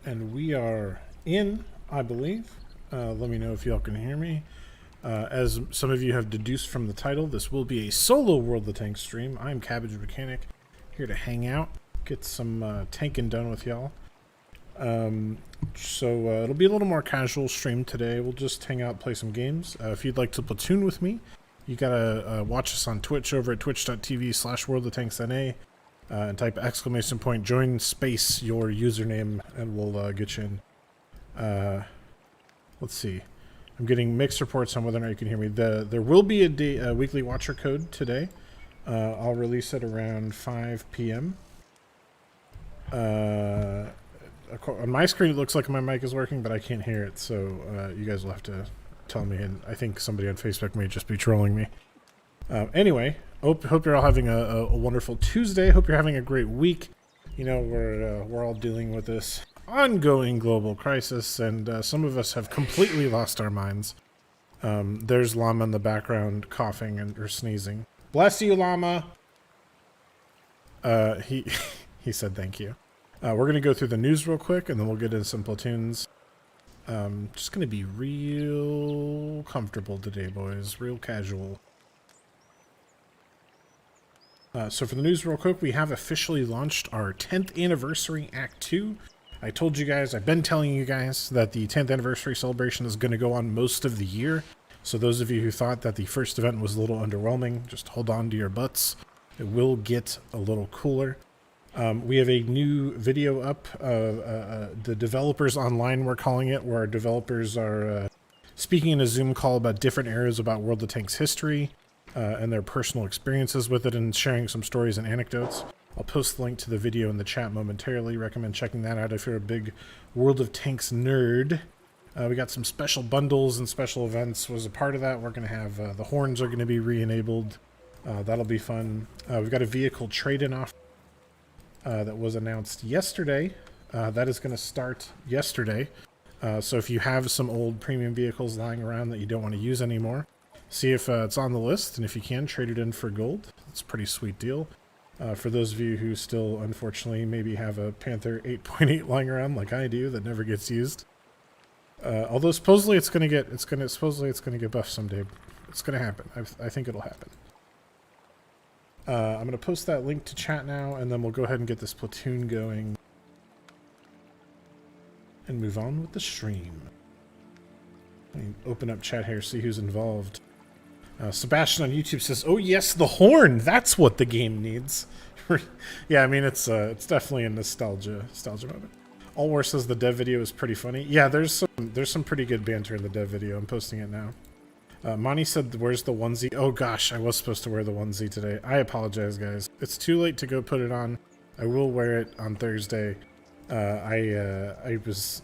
And we are in, I believe. Let me know if y'all can hear me. As some of you have deduced from the title, this will be a solo World of Tanks stream. I'm Cabbage Mechanic, here to hang out, get some tanking done with y'all. It'll be a little more casual stream today. We'll just hang out, play some games. If you'd like to platoon with me, you gotta watch us on Twitch over at twitch.tv/worldoftanksna and type !, join space your username, and we'll get you in. Let's see. I'm getting mixed reports on whether or not you can hear me. There will be a weekly watcher code today. I'll release it around 5 p.m. On my screen, it looks like my mic is working, but I can't hear it, so you guys will have to tell me. And I think somebody on Facebook may just be trolling me. Anyway, hope you're all having a wonderful Tuesday. Hope you're having a great week. You know, we're all dealing with this ongoing global crisis, and some of us have completely lost our minds. There's Llama in the background coughing or sneezing. Bless you, Llama. He said thank you. We're going to go through the news real quick, and then we'll get into some platoons. Just going to be real comfortable today, boys. Real casual. So for the news real quick, we have officially launched our 10th anniversary Act 2. I told you guys, I've been telling you guys that the 10th anniversary celebration is going to go on most of the year. So those of you who thought that the first event was a little underwhelming, just hold on to your butts. It will get a little cooler. We have a new video up, the developers online, we're calling it, where our developers are speaking in a Zoom call about different areas about World of Tanks history and their personal experiences with it, and sharing some stories and anecdotes. I'll post the link to the video in the chat momentarily. Recommend checking that out if you're a big World of Tanks nerd. We got some special bundles and special events was a part of that. We're going to have the horns are going to be re-enabled. That'll be fun. We've got a vehicle trade-in offer that was announced yesterday. That is going to start yesterday. So if you have some old premium vehicles lying around that you don't want to use anymore, see if it's on the list, and if you can, trade it in for gold. It's a pretty sweet deal. For those of you who still, unfortunately, maybe have a Panther 8.8 lying around like I do that never gets used. Although supposedly it's gonna get buffed someday. It's gonna happen. I think it'll happen. I'm gonna post that link to chat now, and then we'll go ahead and get this platoon going and move on with the stream. Let me open up chat here, see who's involved. Sebastian on YouTube says, "Oh yes, the horn. That's what the game needs." Yeah, I mean it's definitely a nostalgia moment. Allwar says the dev video is pretty funny. Yeah, there's some pretty good banter in the dev video. I'm posting it now. Monty said, "Where's the onesie?" Oh gosh, I was supposed to wear the onesie today. I apologize, guys. It's too late to go put it on. I will wear it on Thursday. I was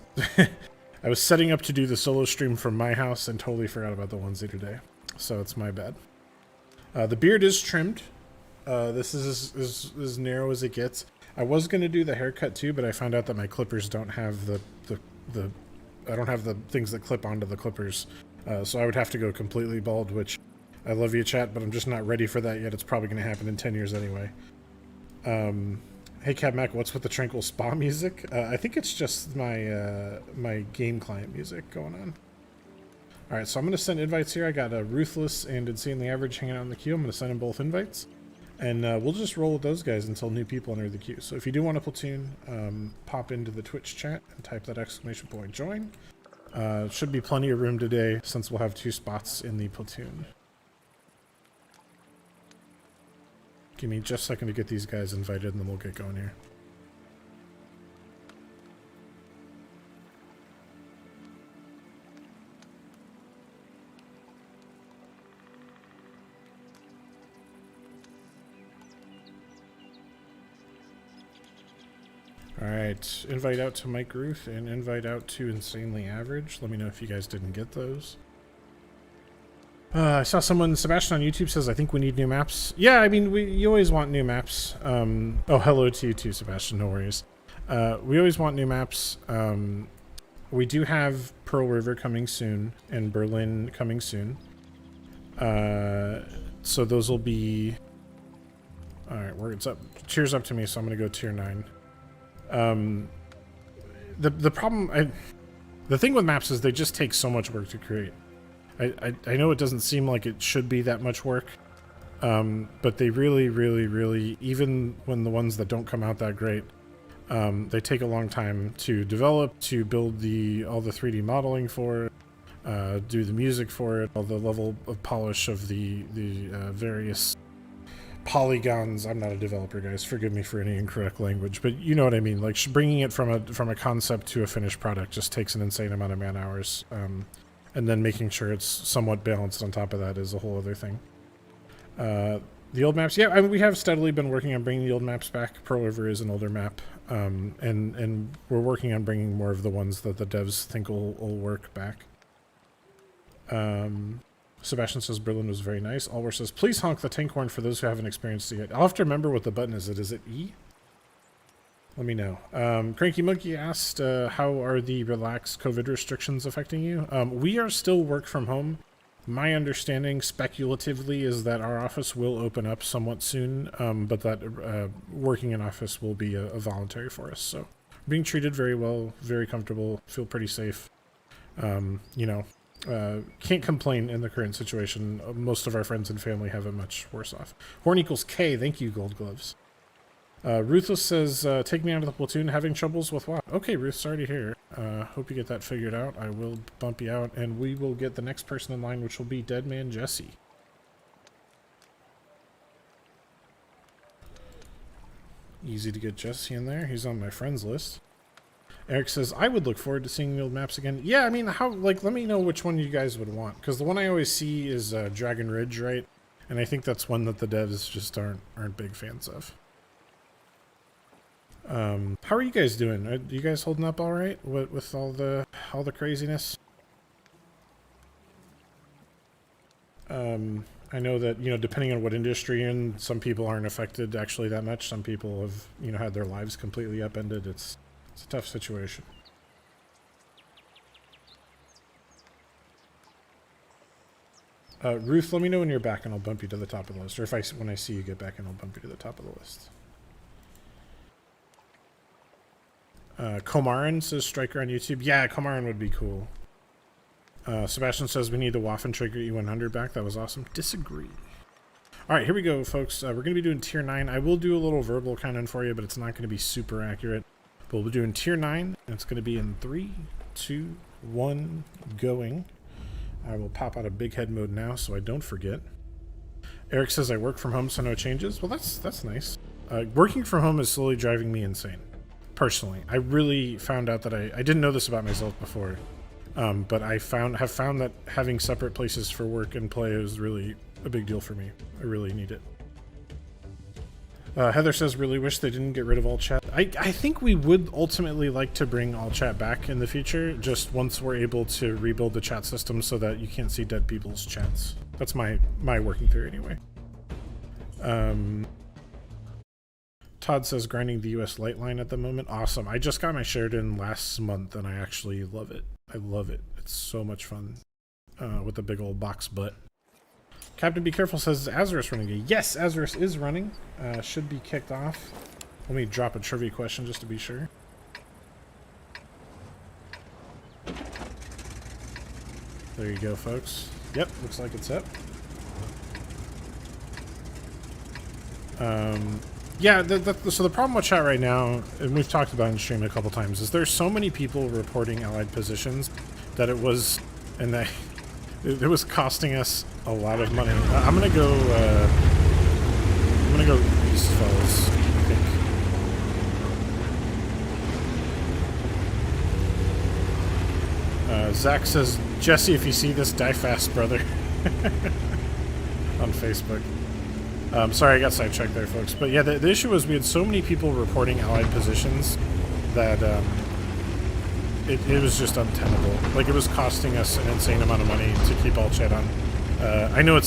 I was setting up to do the solo stream from my house and totally forgot about the onesie today. So it's my bad. The beard is trimmed. This is as narrow as it gets. I was going to do the haircut too, but I found out that my clippers don't have I don't have the things that clip onto the clippers. So I would have to go completely bald, which I love you, chat, but I'm just not ready for that yet. It's probably going to happen in 10 years anyway. Hey, Cab Mac, what's with the Tranquil Spa music? I think it's just my my game client music going on. All right, so I'm going to send invites here. I got Ruthless and Insanely Average hanging out in the queue. I'm going to send them both invites. And we'll just roll with those guys until new people enter the queue. So if you do want to platoon, pop into the Twitch chat and type that ! join. Should be plenty of room today since we'll have 2 spots in the platoon. Give me just a second to get these guys invited, and then we'll get going here. Alright, invite out to Mike Ruth and invite out to Insanely Average. Let me know if you guys didn't get those. I saw someone, Sebastian on YouTube says, "I think we need new maps." Yeah, I mean, you always want new maps. Oh, hello to you too, Sebastian, no worries. We always want new maps. We do have Pearl River coming soon and Berlin coming soon. So those will be... Alright, where it's up. Cheers up to me, so I'm going to go tier 9. the problem, the thing with maps is they just take so much work to create. I know it doesn't seem like it should be that much work, but they really, even when the ones that don't come out that great, they take a long time to develop, to build all the 3D modeling for it, do the music for it, all the level of polish of the various polygons. I'm not a developer, guys. Forgive me for any incorrect language, but you know what I mean. Like bringing it from a concept to a finished product just takes an insane amount of man hours, and then making sure it's somewhat balanced on top of that is a whole other thing. The old maps, yeah, I mean, we have steadily been working on bringing the old maps back. Pearl River is an older map, and we're working on bringing more of the ones that the devs think will work back. Sebastian says Berlin was very nice. Alwar says, please honk the tank horn for those who haven't experienced it yet. I'll have to remember what the button is. Is it E? Let me know. Cranky Monkey asked, how are the relaxed COVID restrictions affecting you? We are still work from home. My understanding, speculatively, is that our office will open up somewhat soon, but that working in office will be a voluntary for us. So being treated very well, very comfortable, feel pretty safe. Can't complain in the current situation. Most of our friends and family have it much worse off. Horn equals K. Thank you, Gold Gloves. Ruthless says, take me out of the platoon, having troubles with what? Okay, Ruth, sorry to hear. Hope you get that figured out. I will bump you out, and we will get the next person in line, which will be Deadman Jesse. Easy to get Jesse in there. He's on my friends list. Eric says, I would look forward to seeing the old maps again. Yeah, I mean, let me know which one you guys would want. Because the one I always see is Dragon Ridge, right? And I think that's one that the devs just aren't big fans of. How are you guys doing? Are you guys holding up all right with all the craziness? I know that, depending on what industry you're in, some people aren't affected actually that much. Some people have, had their lives completely upended. It's a tough situation. Ruth, let me know when you're back and I'll bump you to the top of the list. Or when I see you get back and I'll bump you to the top of the list. Komarin says Striker on YouTube. Yeah, Komarin would be cool. Sebastian says we need the Waffen Trigger E100 back. That was awesome. Disagree. All right, here we go, folks. We're going to be doing Tier 9. I will do a little verbal count-in for you, but it's not going to be super accurate. But we'll be doing Tier 9, and it's going to be in 3, 2, 1, going. I will pop out of big head mode now so I don't forget. Eric says I work from home, so no changes. Well, that's nice. Working from home is slowly driving me insane. Personally, I really found out that I didn't know this about myself before, but I have found that having separate places for work and play is really a big deal for me. I really need it. Heather says, really wish they didn't get rid of all chat. I think we would ultimately like to bring all chat back in the future, just once we're able to rebuild the chat system so that you can't see dead people's chats. That's my working theory anyway. Todd says grinding the US light line at the moment. Awesome. I just got my Sheridan last month and I actually love it. I love it. It's so much fun with the big old box butt. Captain Be Careful says, is Azarus running? Yes, Azarus is running. Should be kicked off. Let me drop a trivia question just to be sure. There you go, folks. Yep, looks like it's up. Yeah, so the problem with chat right now, and we've talked about it in stream a couple times, is there's so many people reporting allied positions that it was costing us a lot of money. I'm gonna go east, fellas, I think. Zach says, Jesse, if you see this, die fast, brother. On Facebook. Sorry, I got sidetracked there, folks. But yeah, the issue was we had so many people reporting allied positions that it was just untenable. Like, it was costing us an insane amount of money to keep all chat on. I know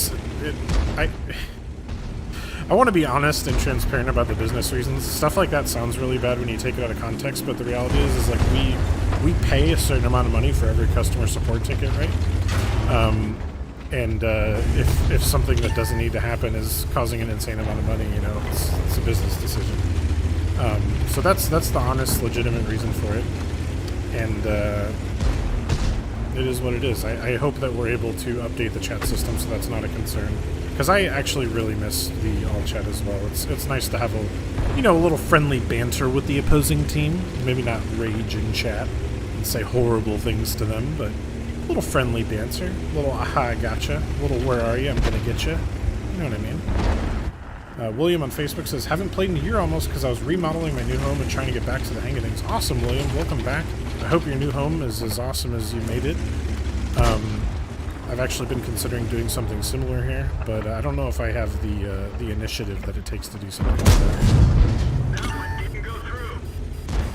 I want to be honest and transparent about the business reasons. Stuff like that sounds really bad when you take it out of context, but the reality is like we pay a certain amount of money for every customer support ticket, right? And if something that doesn't need to happen is causing an insane amount of money, it's a business decision. So that's the honest, legitimate reason for it. and it is what it is. I hope that we're able to update the chat system so that's not a concern. Because I actually really miss the all chat as well. It's nice to have a, a little friendly banter with the opposing team. Maybe not rage in chat and say horrible things to them, but a little friendly banter. A little aha, I gotcha. A little where are you? I'm gonna get you. You know what I mean? William on Facebook says, haven't played in a year almost because I was remodeling my new home and trying to get back to the hang of things. Awesome, William. Welcome back. I hope your new home is as awesome as you made it. I've actually been considering doing something similar here, but I don't know if I have the initiative that it takes to do something like that.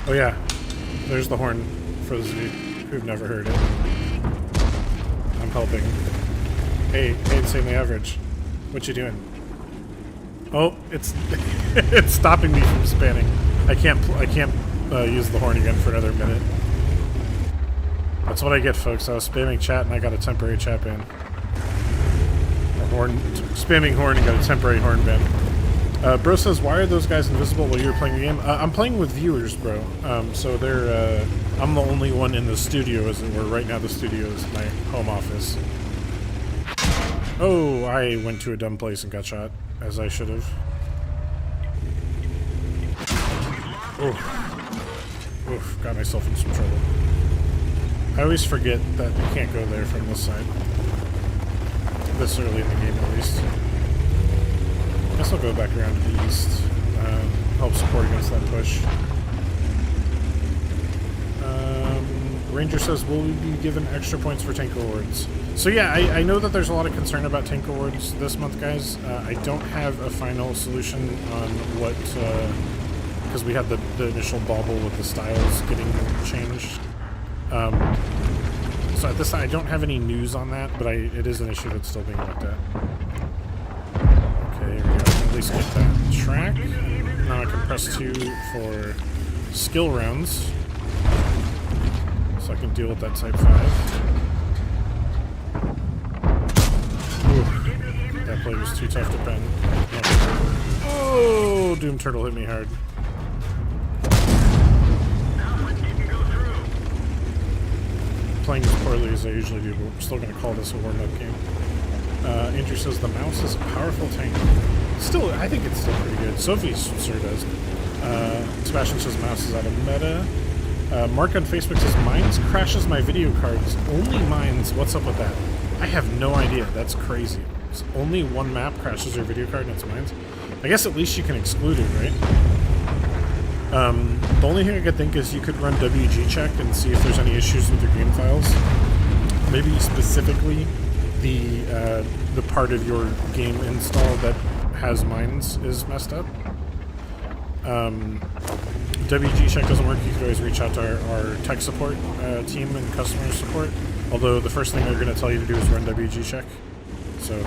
Oh yeah, there's the horn for those of you who've never heard it. I'm helping. Hey, insanely average. What you doing? Oh, it's it's stopping me from spanning. I can't use the horn again for another minute. That's what I get, folks. I was spamming chat and I got a temporary chat ban. Spamming horn and got a temporary horn ban. Bro says, why are those guys invisible while you're playing the game? I'm playing with viewers, bro. So they're, I'm the only one in the studio, as it were. Right now the studio is my home office. Oh, I went to a dumb place and got shot, as I should have. Oof, got myself in some trouble. I always forget that you can't go there from this side. This early in the game, at least. I guess I'll go back around to the east. Help support against that push. Ranger says, will we be given extra points for tank awards? So yeah, I know that there's a lot of concern about tank awards this month, guys. I don't have a final solution on what... because we had the initial bauble with the styles getting changed. So at this time, I don't have any news on that, but it is an issue that's still being looked at. Okay, here we go. I can at least get that track. Now I can press 2 for skill rounds. So I can deal with that Type 5. Ooh, that play was too tough to bend. Oh, Doom Turtle hit me hard. Playing as poorly as I usually do, but we're still going to call this a warm-up game. Andrew says the mouse is a powerful tank. Still, I think it's still pretty good. Sophie sure does. Sebastian says mouse is out of meta. Mark on Facebook says mines crashes my video cards. Only mines. What's up with that? I have no idea. That's crazy. It's only one map crashes your video card and it's mines. I guess at least you can exclude it, right? The only thing I could think is you could run WG check and see if there's any issues with your game files. Maybe specifically the part of your game install that has mines is messed up. WG check doesn't work. You could always reach out to our tech support team and customer support. Although the first thing they're going to tell you to do is run WG check. So,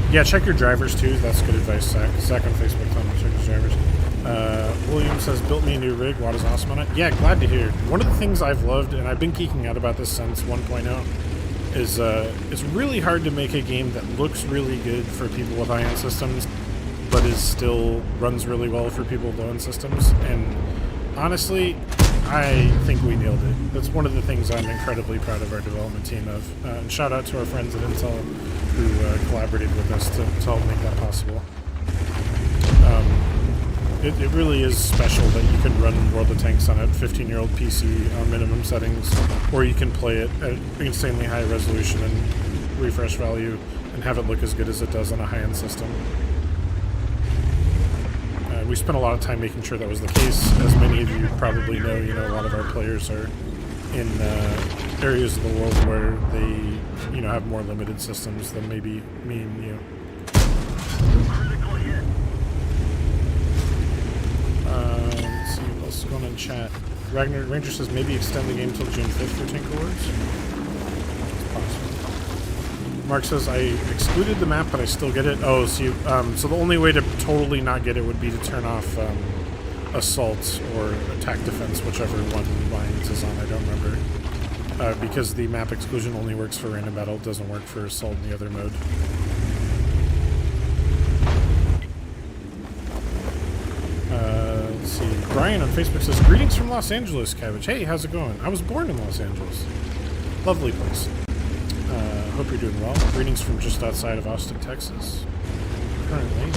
yeah, check your drivers too. That's good advice, Zach. Zach on Facebook, tell me to check his drivers. William says, built me a new rig. Watt is awesome on it. Yeah, glad to hear. One of the things I've loved, and I've been geeking out about this since 1.0, is it's really hard to make a game that looks really good for people with high-end systems, but is still runs really well for people with low-end systems. And honestly, I think we nailed it. That's one of the things I'm incredibly proud of our development team of. And shout out to our friends at Intel who collaborated with us to help make that possible. It really is special that you can run World of Tanks on a 15-year-old PC on minimum settings, or you can play it at insanely high resolution and refresh value and have it look as good as it does on a high-end system. We spent a lot of time making sure that was the case. As many of you probably know, a lot of our players are in areas of the world where they, have more limited systems than maybe me and you. Let's see what else is going on in chat. Ranger says maybe extend the game till June 5th for Tank Awards. It's possible. Mark says I excluded the map, but I still get it. Oh, so so the only way to totally not get it would be to turn off assault or attack defense, whichever one Lions is on. I don't remember. Because the map exclusion only works for random battle, it doesn't work for assault in the other mode. Let's see. Brian on Facebook says, greetings from Los Angeles, Cabbage. Hey, how's it going? I was born in Los Angeles. Lovely place. Hope you're doing well. Greetings from just outside of Austin, Texas. Currently.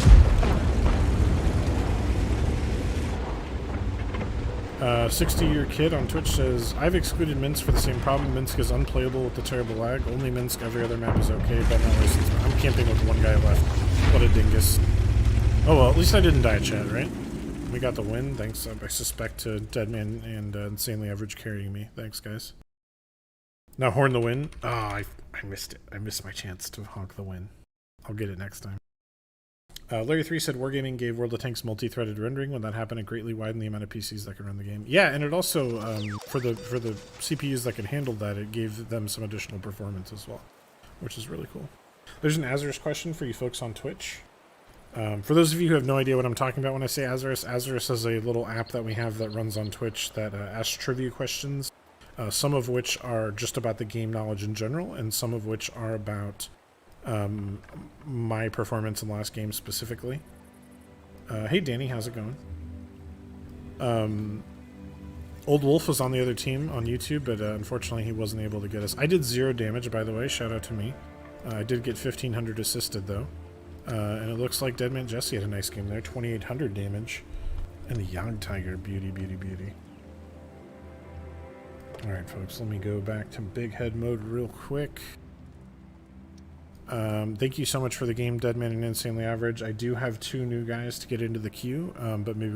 60-year kid on Twitch says, I've excluded Minsk for the same problem. Minsk is unplayable with the terrible lag. Only Minsk, every other map is okay, but not licensed. I'm camping with one guy left. What a dingus. Oh well, at least I didn't die, chat, right? We got the win, thanks, I suspect, to Deadman and Insanely Average carrying me. Thanks, guys. Now horn the win. Oh, I missed it. I missed my chance to honk the win. I'll get it next time. Larry3 said Wargaming gave World of Tanks multi-threaded rendering. When that happened, it greatly widened the amount of PCs that can run the game. Yeah, and it also, for the CPUs that could handle that, it gave them some additional performance as well, which is really cool. There's an Azurus question for you folks on Twitch. For those of you who have no idea what I'm talking about when I say Azurus, Azurus is a little app that we have that runs on Twitch that asks trivia questions, some of which are just about the game knowledge in general, and some of which are about my performance in the last game specifically. Hey Danny, how's it going? Old Wolf was on the other team on YouTube, but unfortunately he wasn't able to get us. I did 0 damage, by the way, shout out to me. I did get 1500 assisted though. And it looks like Deadman Jesse had a nice game there. 2800 damage. And the Young Tiger. Beauty, beauty, beauty. Alright, folks. Let me go back to big head mode real quick. Thank you so much for the game, Deadman and Insanely Average. I do have 2 new guys to get into the queue. But maybe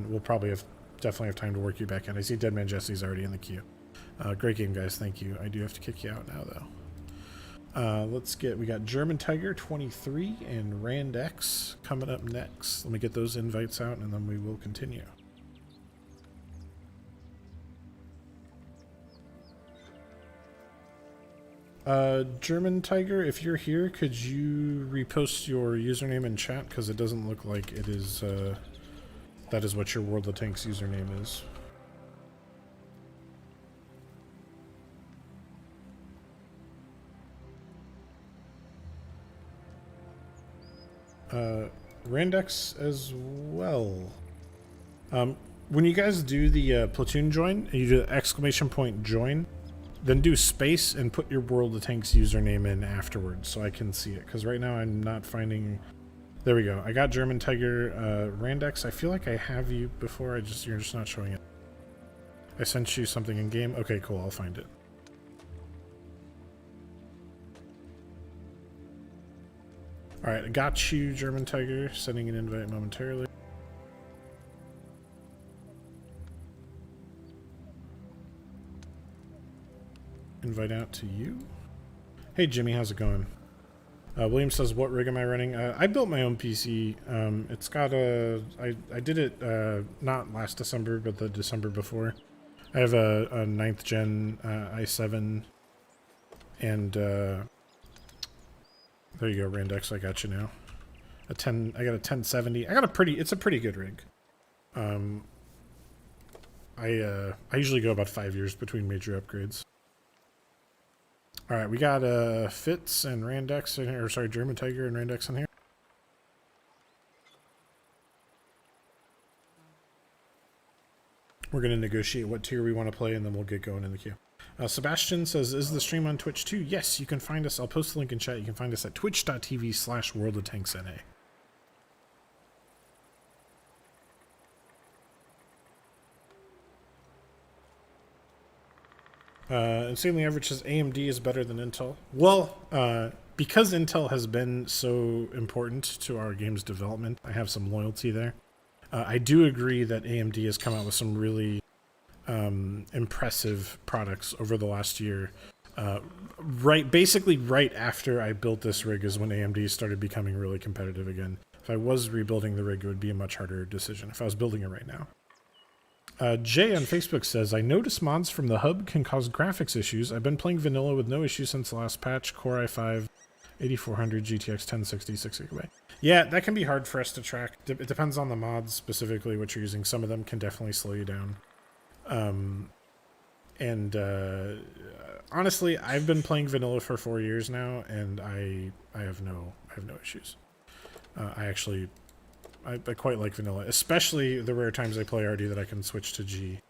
we'll probably definitely have time to work you back in. I see Deadman Jesse's already in the queue. Great game, guys. Thank you. I do have to kick you out now, though. We got German Tiger 23 and Rand X coming up next. Let me get those invites out and then we will continue. German Tiger, if you're here, could you repost your username in chat? Because it doesn't look like it is, that is what your World of Tanks username is. Randex as well. When you guys do the platoon join, and you do the ! join, then do space and put your World of Tanks username in afterwards so I can see it. Because right now I'm not finding... There we go. I got German Tiger. Randex, I feel like I have you before. You're just not showing it. I sent you something in game. Okay, cool. I'll find it. Alright, I got you, German Tiger. Sending an invite momentarily. Invite out to you. Hey Jimmy, how's it going? William says, what rig am I running? I built my own PC. It's got a... I did it not last December, but the December before. I have a 9th gen i7 and... there you go, Randex, I got you now. I got a 1070. It's a pretty good rig. I usually go about 5 years between major upgrades. Alright, we got Fitz and Randex in here, or sorry, German Tiger and Randex in here. We're gonna negotiate what tier we want to play and then we'll get going in the queue. Sebastian says, is the stream on Twitch too? Yes, you can find us. I'll post the link in chat. You can find us at twitch.tv/worldoftanksna. Insanely Average says AMD is better than Intel. Well, because Intel has been so important to our game's development, I have some loyalty there. I do agree that AMD has come out with some really impressive products over the last year. Basically right after I built this rig is when AMD started becoming really competitive again. If I was rebuilding the rig, it would be a much harder decision if I was building it right now. Jay on Facebook says, I notice mods from the hub can cause graphics issues. I've been playing vanilla with no issues since the last patch. Core i5, 8400, GTX 1060, 6GB. Yeah, that can be hard for us to track. It depends on the mods, specifically what you're using. Some of them can definitely slow you down. Honestly, I've been playing vanilla for 4 years now, and I have no issues. I actually I quite like vanilla, especially the rare times I play RD that I can switch to G.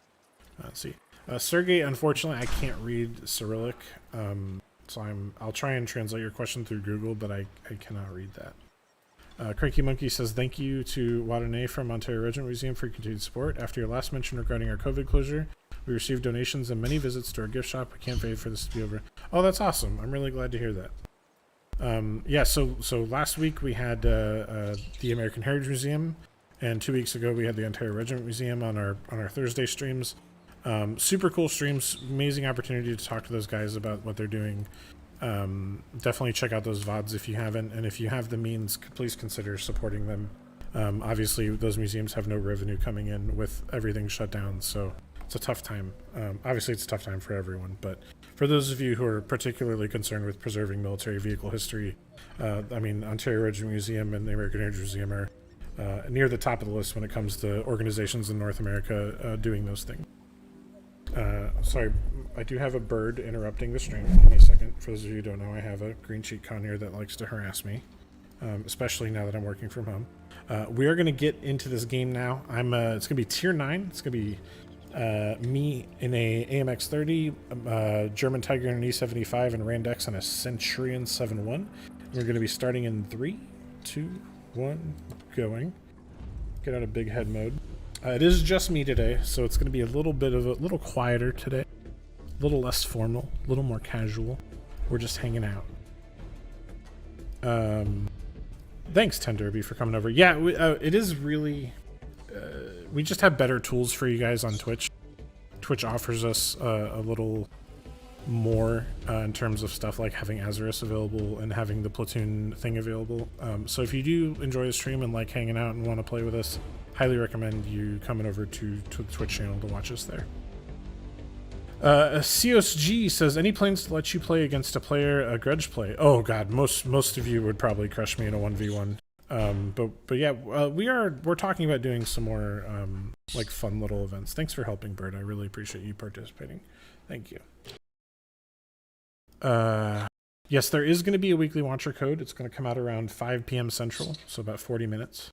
Let's see. Sergey, unfortunately, I can't read Cyrillic, so I'll try and translate your question through Google, but I cannot read that. Cranky Monkey says, thank you to Wadane from Ontario Regiment Museum for your continued support. After your last mention regarding our COVID closure, we received donations and many visits to our gift shop. We can't wait for this to be over. Oh, that's awesome. I'm really glad to hear that. Yeah, so last week we had the American Heritage Museum, and 2 weeks ago we had the Ontario Regiment Museum on our Thursday streams. Super cool streams, amazing opportunity to talk to those guys about what they're doing. Definitely check out those VODs if you haven't, and if you have the means, please consider supporting them. Obviously, those museums have no revenue coming in with everything shut down, so it's a tough time. Obviously, it's a tough time for everyone, but for those of you who are particularly concerned with preserving military vehicle history, I mean, Ontario Regiment Museum and the American Heritage Museum are near the top of the list when it comes to organizations in North America doing those things. Sorry, I do have a bird interrupting the stream. Give me a second. For those of you who don't know, I have a green cheek conure that likes to harass me, especially now that I'm working from home. We are going to get into this game now. It's going to be Tier 9. It's going to be me in a AMX-30, German Tiger in an E75, and Randex on a Centurion 7.1. We're going to be starting in 3, 2, 1, going. Get out of big head mode. It is just me today, so it's going to be a little quieter today, a little less formal, a little more casual. We're just hanging out. Thanks, Tenderby, for coming over. Yeah, it is really. We just have better tools for you guys on Twitch. Twitch offers us a little more in terms of stuff like having Azarus available and having the platoon thing available. So if you do enjoy the stream and like hanging out and want to play with us, highly recommend you coming over to the Twitch channel to watch us there. COSG says, any plans to let you play against a player, a grudge play? Oh god, most of you would probably crush me in a 1v1. But yeah, we're talking about doing some more like fun little events. Thanks for helping, Bird. I really appreciate you participating. Thank you. Yes, there is going to be a weekly watcher code. It's going to come out around 5 p.m. Central, so about 40 minutes.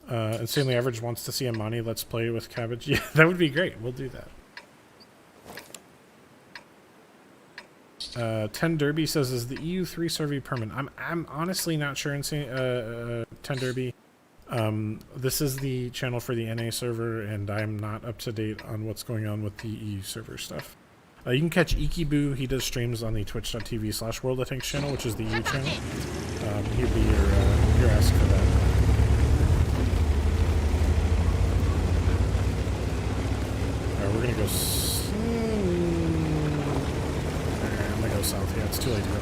Insanely Average wants to see a Monty Let's Play with Cabbage. Yeah, that would be great. We'll do that. 10 Derby says, is the EU3 survey permanent? I'm honestly not sure. 10 Derby. This is the channel for the NA server, and I'm not up to date on what's going on with the EU server stuff. You can catch Ikiboo. He does streams on the twitch.tv/World of Tanks channel, which is the EU channel. He'd be your ask for that. We're gonna go. I'm gonna go south. Yeah, it's too late to go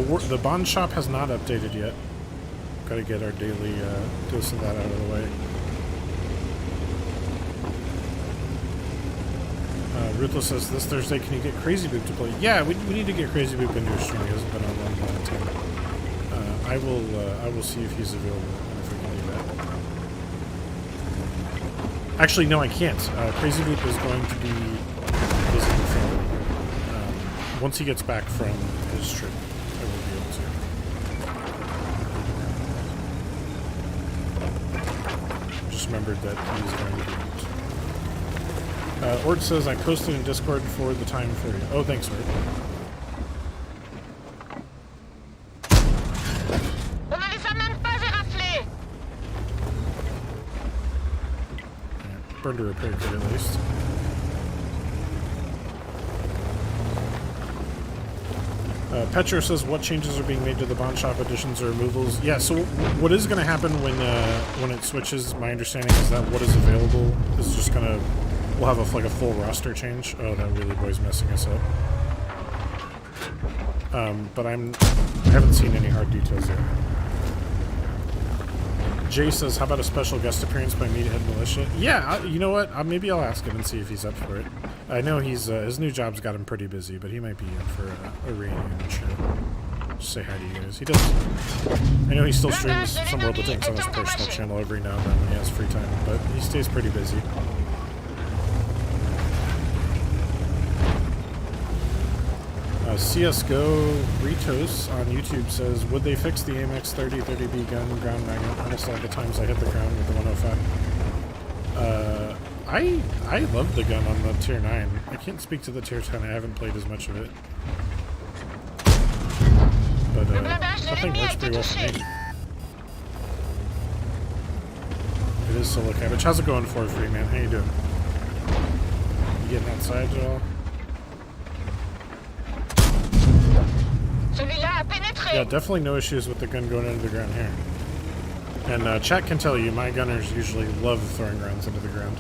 north. The bond shop has not updated yet. Gotta get our daily dose of that out of the way. Ruthless says, this Thursday, can you get Crazy Boop to play? Yeah, we need to get Crazy Boop into a stream. He hasn't been on one long time. I will see if he's available and if we can do that. Actually, no, I can't. Crazy Boop is going to be visiting family. Once he gets back from his trip, I will be able to. Just remembered that he's going to be out. Ord says, I posted in Discord for the time for you. Oh, thanks, Ord. Burn to repair kit at least. Petro says, what changes are being made to the Bond Shop additions or removals? Yeah, so what is going to happen when it switches, my understanding is that what is available is just going to... We'll have like a full roster change. Oh, that really boy's messing us up. But I haven't seen any hard details yet. Jay says, how about a special guest appearance by Meathead Militia? Yeah, you know what? Maybe I'll ask him and see if he's up for it. I know he's his new job's got him pretty busy, but he might be in for a reunion show. Just say hi to you guys. He does. I know he still streams some World of Tanks on his personal channel every now and then when he has free time, but he stays pretty busy. CSGO Ritos on YouTube says, would they fix the AMX 30-30B gun ground magnet? Almost all the times I hit the ground with the 105. I love the gun on the tier 9. I can't speak to the tier 10. I haven't played as much of it. But I think works pretty well for me. It is solo Cabbage. How's it going for free, man? How you doing? You getting outside at all? Yeah, definitely no issues with the gun going into the ground here. And chat can tell you, my gunners usually love throwing rounds into the ground.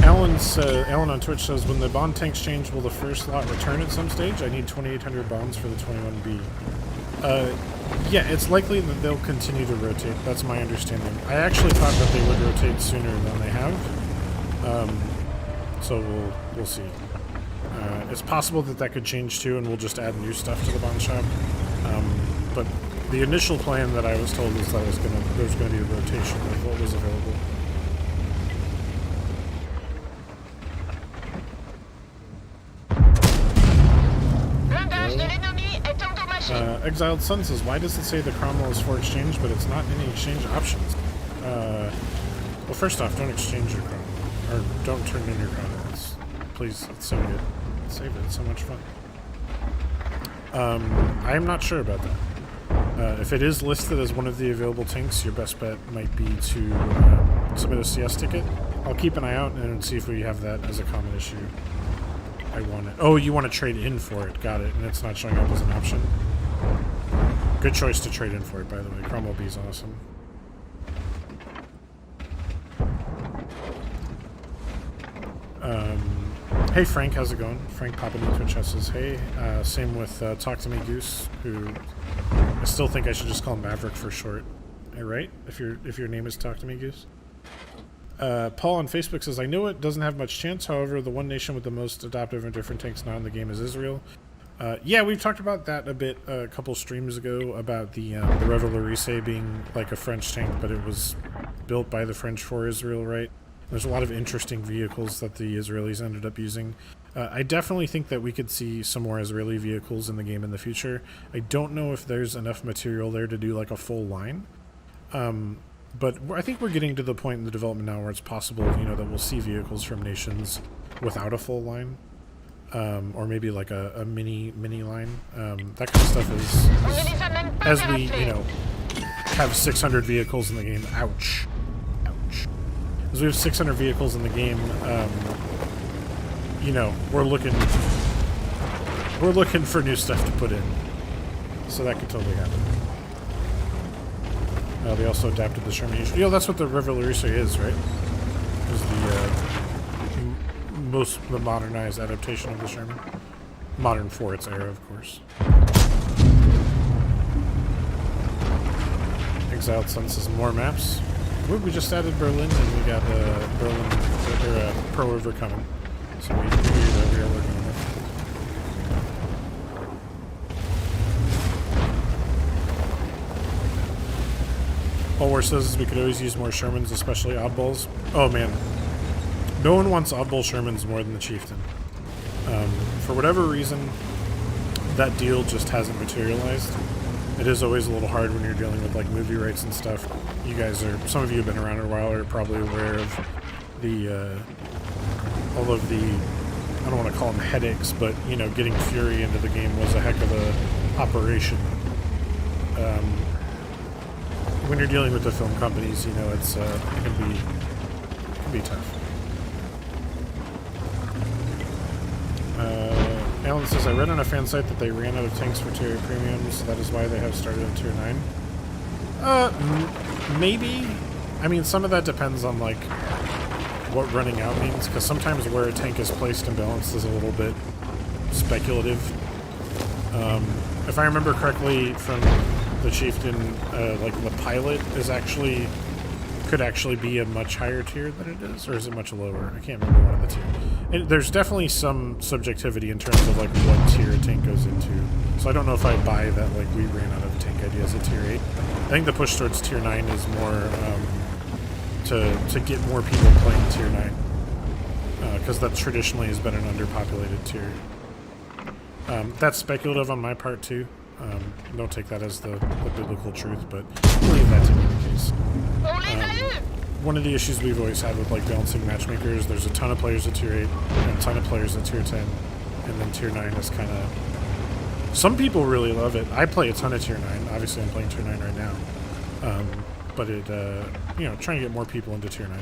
Alan on Twitch says, when the bond tanks change, will the first lot return at some stage? I need 2,800 bonds for the 21B. Yeah, it's likely that they'll continue to rotate. That's my understanding. I actually thought that they would rotate sooner than they have. So we'll see. It's possible that could change too, and we'll just add new stuff to the bond shop. But the initial plan that I was told is that there was going to be a rotation of what was available. Exiled Sun says, why does it say the Cromwell is for exchange, but it's not any exchange options? Well, first off, don't exchange your Cromwell. Or don't turn in your Cromwell. Please, it's so good. Save it, it's so much fun. I am not sure about that. If it is listed as one of the available tanks, your best bet might be to submit a CS ticket. I'll keep an eye out and see if we have that as a common issue. I want it. Oh, you want to trade in for it. Got it. And it's not showing up as an option. Good choice to trade in for it, by the way. Cromwell B is awesome. Hey Frank, how's it going? Frank popping into Twitch says, hey. Same with Talk to Me Goose, who I still think I should just call him Maverick for short. Right? If your name is Talk to Me Goose. Paul on Facebook says, I know it doesn't have much chance, however, the one nation with the most adaptive and different tanks now in the game is Israel. Yeah, we've talked about that a bit a couple streams ago, about the Revolurise being like a French tank, but it was built by the French for Israel, right? There's a lot of interesting vehicles that the Israelis ended up using. I definitely think that we could see some more Israeli vehicles in the game in the future. I don't know if there's enough material there to do like a full line. But I think we're getting to the point in the development now where it's possible, you know, that we'll see vehicles from nations without a full line. Or maybe like a mini line. That kind of stuff is as we, you know, have 600 vehicles in the game. Ouch. As we have 600 vehicles in the game, you know, we're looking for new stuff to put in. So that could totally happen. They also adapted the Sherman. You know, that's what the Revolurise is, right? Is the modernized adaptation of the Sherman. Modern for its era, of course. Exiled Sun says more maps. We just added Berlin, and we got Berlin, or Pearl River coming. So we are working on it. All War says we could always use more Shermans, especially oddballs. Oh man, no one wants oddball Shermans more than the Chieftain. For whatever reason, that deal just hasn't materialized. It is always a little hard when you're dealing with like movie rights and stuff. You guys are, some of you have been around a while, are probably aware of the all of the, I don't want to call them headaches, but you know, getting Fury into the game was a heck of a operation. When you're dealing with the film companies, you know, it can be tough. Alan says, I read on a fan site that they ran out of tanks for tier premiums, so that is why they have started at tier 9. Maybe. I mean, some of that depends on, like, what running out means, because sometimes where a tank is placed and balanced is a little bit speculative. If I remember correctly from the Chieftain, like, the pilot could actually be a much higher tier than it is, or is it much lower? I can't remember one of the two. There's definitely some subjectivity in terms of like what tier a tank goes into. So I don't know if I buy that like we ran out of tank ideas at tier 8. I think the push towards tier 9 is more to get more people playing tier 9. because that traditionally has been an underpopulated tier. That's speculative on my part too. Don't take that as the biblical truth, but I believe that to be the case. One of the issues we've always had with like balancing matchmakers, there's a ton of players at tier 8 and a ton of players at tier 10, and then tier 9 is kind of... Some people really love it. I play a ton of tier 9. Obviously I'm playing tier 9 right now. But it, you know, trying to get more people into tier 9.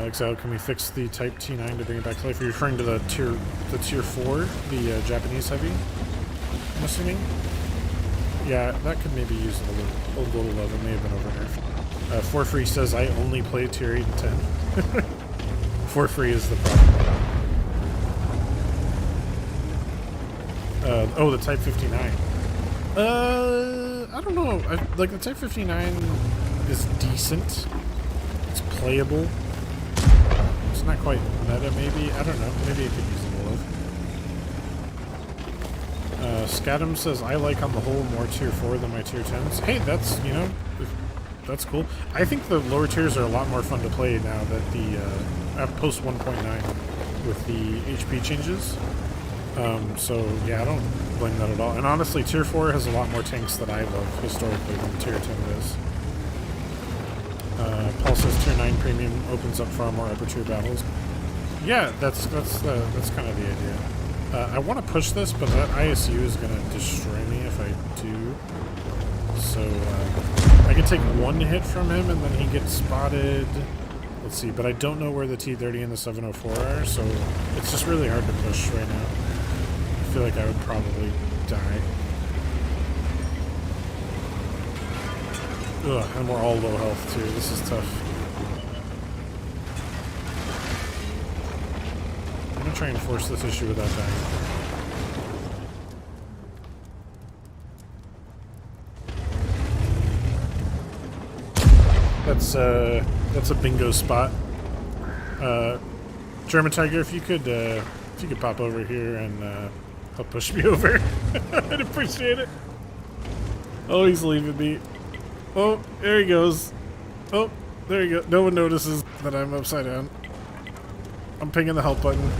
Exile, can we fix the type T9 to bring it back to life? Are you referring to the tier 4, the Japanese heavy? I'm assuming? Yeah, that could maybe use a little love. It may have been over nerfed. For Free says, I only play tier 8 and 10. For Free is the problem. Oh, the Type 59. I don't know. Like, the Type 59 is decent. It's playable. It's not quite meta, maybe. I don't know. Maybe it could use a little love. Scadam says, I like on the whole more tier 4 than my tier 10s. Hey, that's, you know, that's cool. I think the lower tiers are a lot more fun to play now that the, post 1.9 with the HP changes. So, yeah, I don't blame that at all. And honestly, tier 4 has a lot more tanks that I love historically than tier 10 does. Paul says tier 9 premium opens up far more upper tier battles. Yeah, that's kind of the idea. I want to push this, but that ISU is going to destroy me if I do. So, I can take one hit from him and then he gets spotted. Let's see, but I don't know where the T30 and the 704 are, so it's just really hard to push right now. I feel like I would probably die. Ugh, and we're all low health too. This is tough. I'm gonna try and force this issue without dying. That's a bingo spot. German Tiger, if you could pop over here and help push me over, I'd appreciate it. Oh, he's leaving me. Oh, there he goes. Oh, there you go. No one notices that I'm upside down. I'm pinging the help button.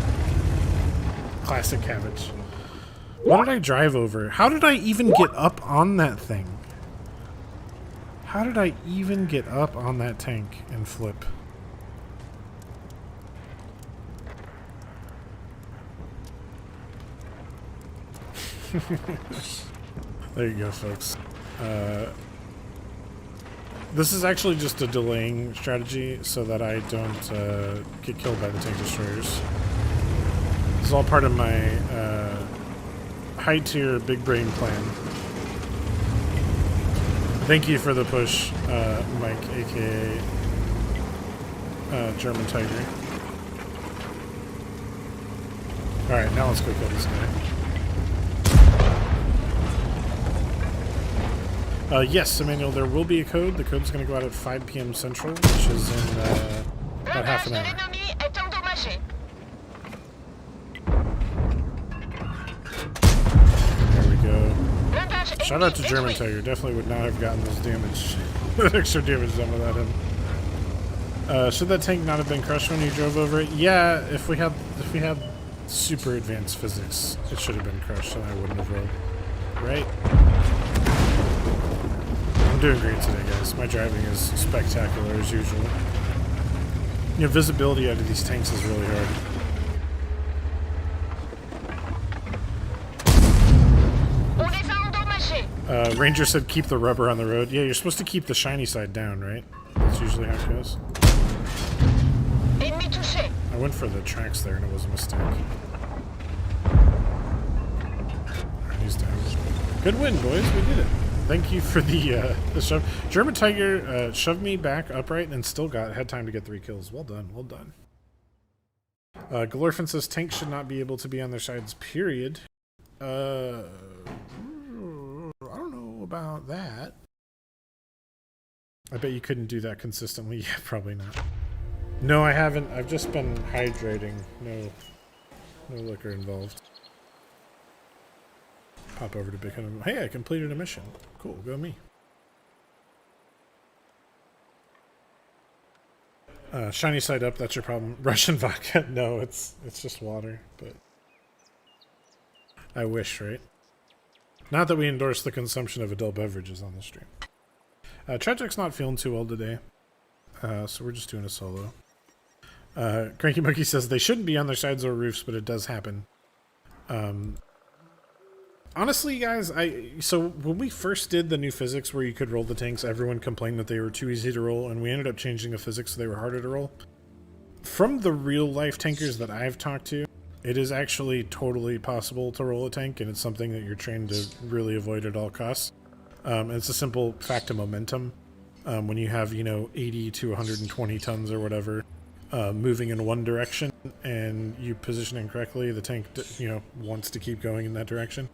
Classic Cabbage. What did I drive over? How did I even get up on that thing? How did I even get up on that tank and flip? There you go, folks. This is actually just a delaying strategy so that I don't get killed by the tank destroyers. This is all part of my high tier big brain plan. Thank you for the push, Mike, aka German Tiger. Alright, now let's go kill this guy. Yes, Emmanuel, there will be a code. The code's going to go out at 5 p.m. Central, which is in about half an hour. There we go. Shout out to German Tiger. Definitely would not have gotten those damage, extra damage done without him. Should that tank not have been crushed when you drove over it? Yeah, if we had super advanced physics, it should have been crushed, and I wouldn't have rode. Right? I'm doing great today, guys. My driving is spectacular as usual. You know, visibility out of these tanks is really hard. Ranger said keep the rubber on the road. Yeah, you're supposed to keep the shiny side down, right? That's usually how it goes. I went for the tracks there and it was a mistake. Alright, he's down. Good win, boys. We did it. Thank you for the shove. German Tiger shoved me back upright and still had time to get 3 kills. Well done, well done. Galorphin says tanks should not be able to be on their sides, period. I don't know about that. I bet you couldn't do that consistently. Yeah, probably not. No, I haven't. I've just been hydrating. No liquor involved. Pop over to Big Hunter. Hey, I completed a mission. Cool, go me. Shiny side up, that's your problem. Russian vodka? No, it's just water, but I wish, right? Not that we endorse the consumption of adult beverages on the stream. Tragic's not feeling too well today, so we're just doing a solo. Cranky Monkey says they shouldn't be on their sides or roofs, but it does happen. Honestly, guys, so when we first did the new physics where you could roll the tanks, everyone complained that they were too easy to roll, and we ended up changing the physics so they were harder to roll. From the real-life tankers that I've talked to, it is actually totally possible to roll a tank, and it's something that you're trained to really avoid at all costs. It's a simple fact of momentum. When you have, 80 to 120 tons or whatever moving in one direction, and you position it correctly, the tank, wants to keep going in that direction.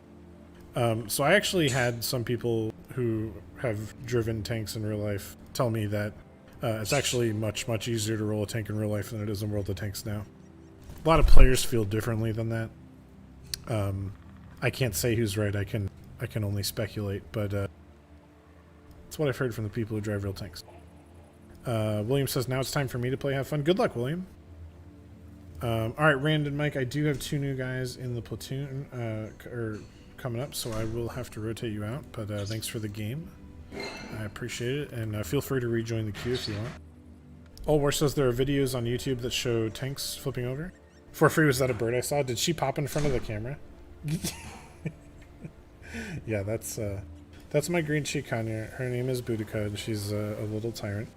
So I actually had some people who have driven tanks in real life tell me that it's actually much, much easier to roll a tank in real life than it is in World of Tanks now. A lot of players feel differently than that. I can't say who's right. I can only speculate, but that's what I've heard from the people who drive real tanks. William says, now it's time for me to play Have Fun. Good luck, William. Alright, Rand and Mike, I do have 2 new guys in the platoon coming up, so I will have to rotate you out, but thanks for the game. I appreciate it, and feel free to rejoin the queue if you want. Allwar says there are videos on YouTube that show tanks flipping over. For free, was that a bird I saw? Did she pop in front of the camera? Yeah, that's my green cheek conure. Her name is Boudica, and she's a little tyrant.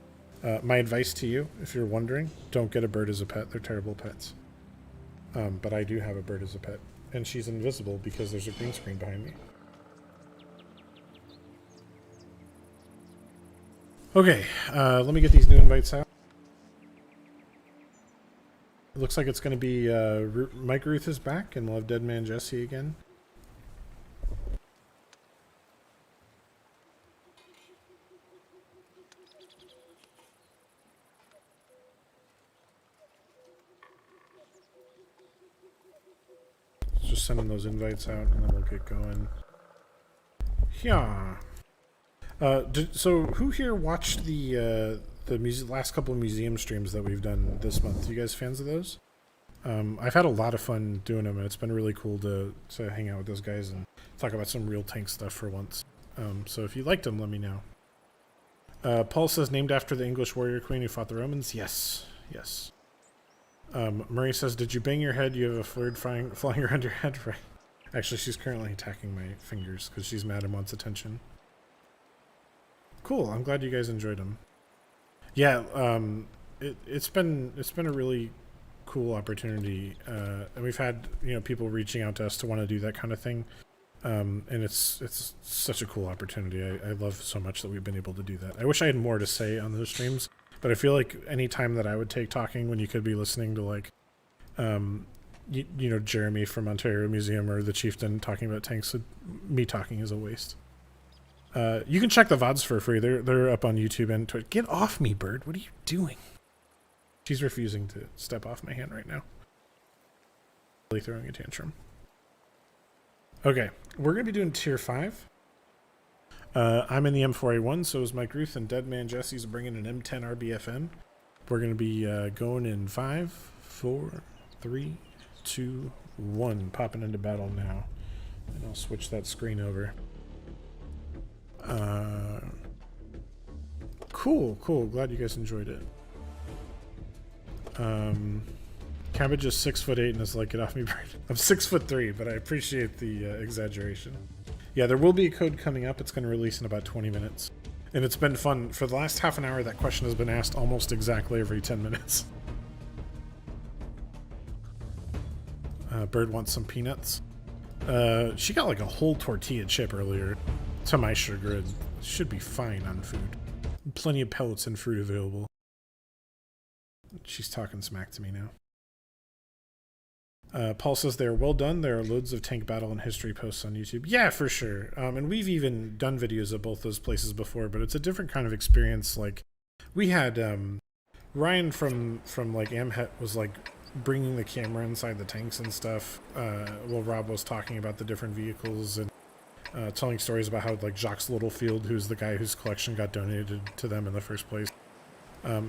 My advice to you, if you're wondering, don't get a bird as a pet. They're terrible pets. But I do have a bird as a pet. And she's invisible because there's a green screen behind me. Okay, let me get these new invites out. It looks like it's going to be Mike Ruth is back, and we'll have Deadman Jesse again. Just sending those invites out, and then we'll get going. Yeah. So who here watched the last couple of museum streams that we've done this month? You guys fans of those? I've had a lot of fun doing them, and it's been really cool to hang out with those guys and talk about some real tank stuff for once. So if you liked them, let me know. Paul says, named after the English warrior queen who fought the Romans? Yes. Yes. Murray says, did you bang your head? You have a flirt flying around your head? Right. Actually, she's currently attacking my fingers because she's mad and wants attention. Cool. I'm glad you guys enjoyed them. Yeah, it's been a really cool opportunity, and we've had people reaching out to us to want to do that kind of thing, and it's such a cool opportunity. I love so much that we've been able to do that. I wish I had more to say on those streams, but I feel like any time that I would take talking when you could be listening to like, Jeremy from Ontario Museum or the Chieftain talking about tanks, me talking is a waste. You can check the VODs for free. They're up on YouTube and Twitch. Get off me, bird. What are you doing? She's refusing to step off my hand right now. Really throwing a tantrum. Okay, we're going to be doing Tier 5. I'm in the M4A1, so is Mike Ruth, and Deadman Jesse's bringing an M10 RBFN. We're going to be going in 5, 4, 3, 2, 1. Popping into battle now. And I'll switch that screen over. Cool. Glad you guys enjoyed it. Cabbage is 6'8" and is like, get off me, bird. I'm 6'3", but I appreciate the exaggeration. Yeah, there will be a code coming up. It's going to release in about 20 minutes. And it's been fun. For the last half an hour, that question has been asked almost exactly every 10 minutes. Bird wants some peanuts. She got like a whole tortilla chip earlier. To my chagrin. Should be fine on food. Plenty of pellets and fruit available. She's talking smack to me now. Paul says they're well done. There are loads of tank battle and history posts on YouTube. Yeah, for sure. And we've even done videos at both those places before, but it's a different kind of experience. Like, we had Ryan from like Amhet was like bringing the camera inside the tanks and stuff while Rob was talking about the different vehicles and telling stories about how like Jacques Littlefield, who's the guy whose collection got donated to them in the first place,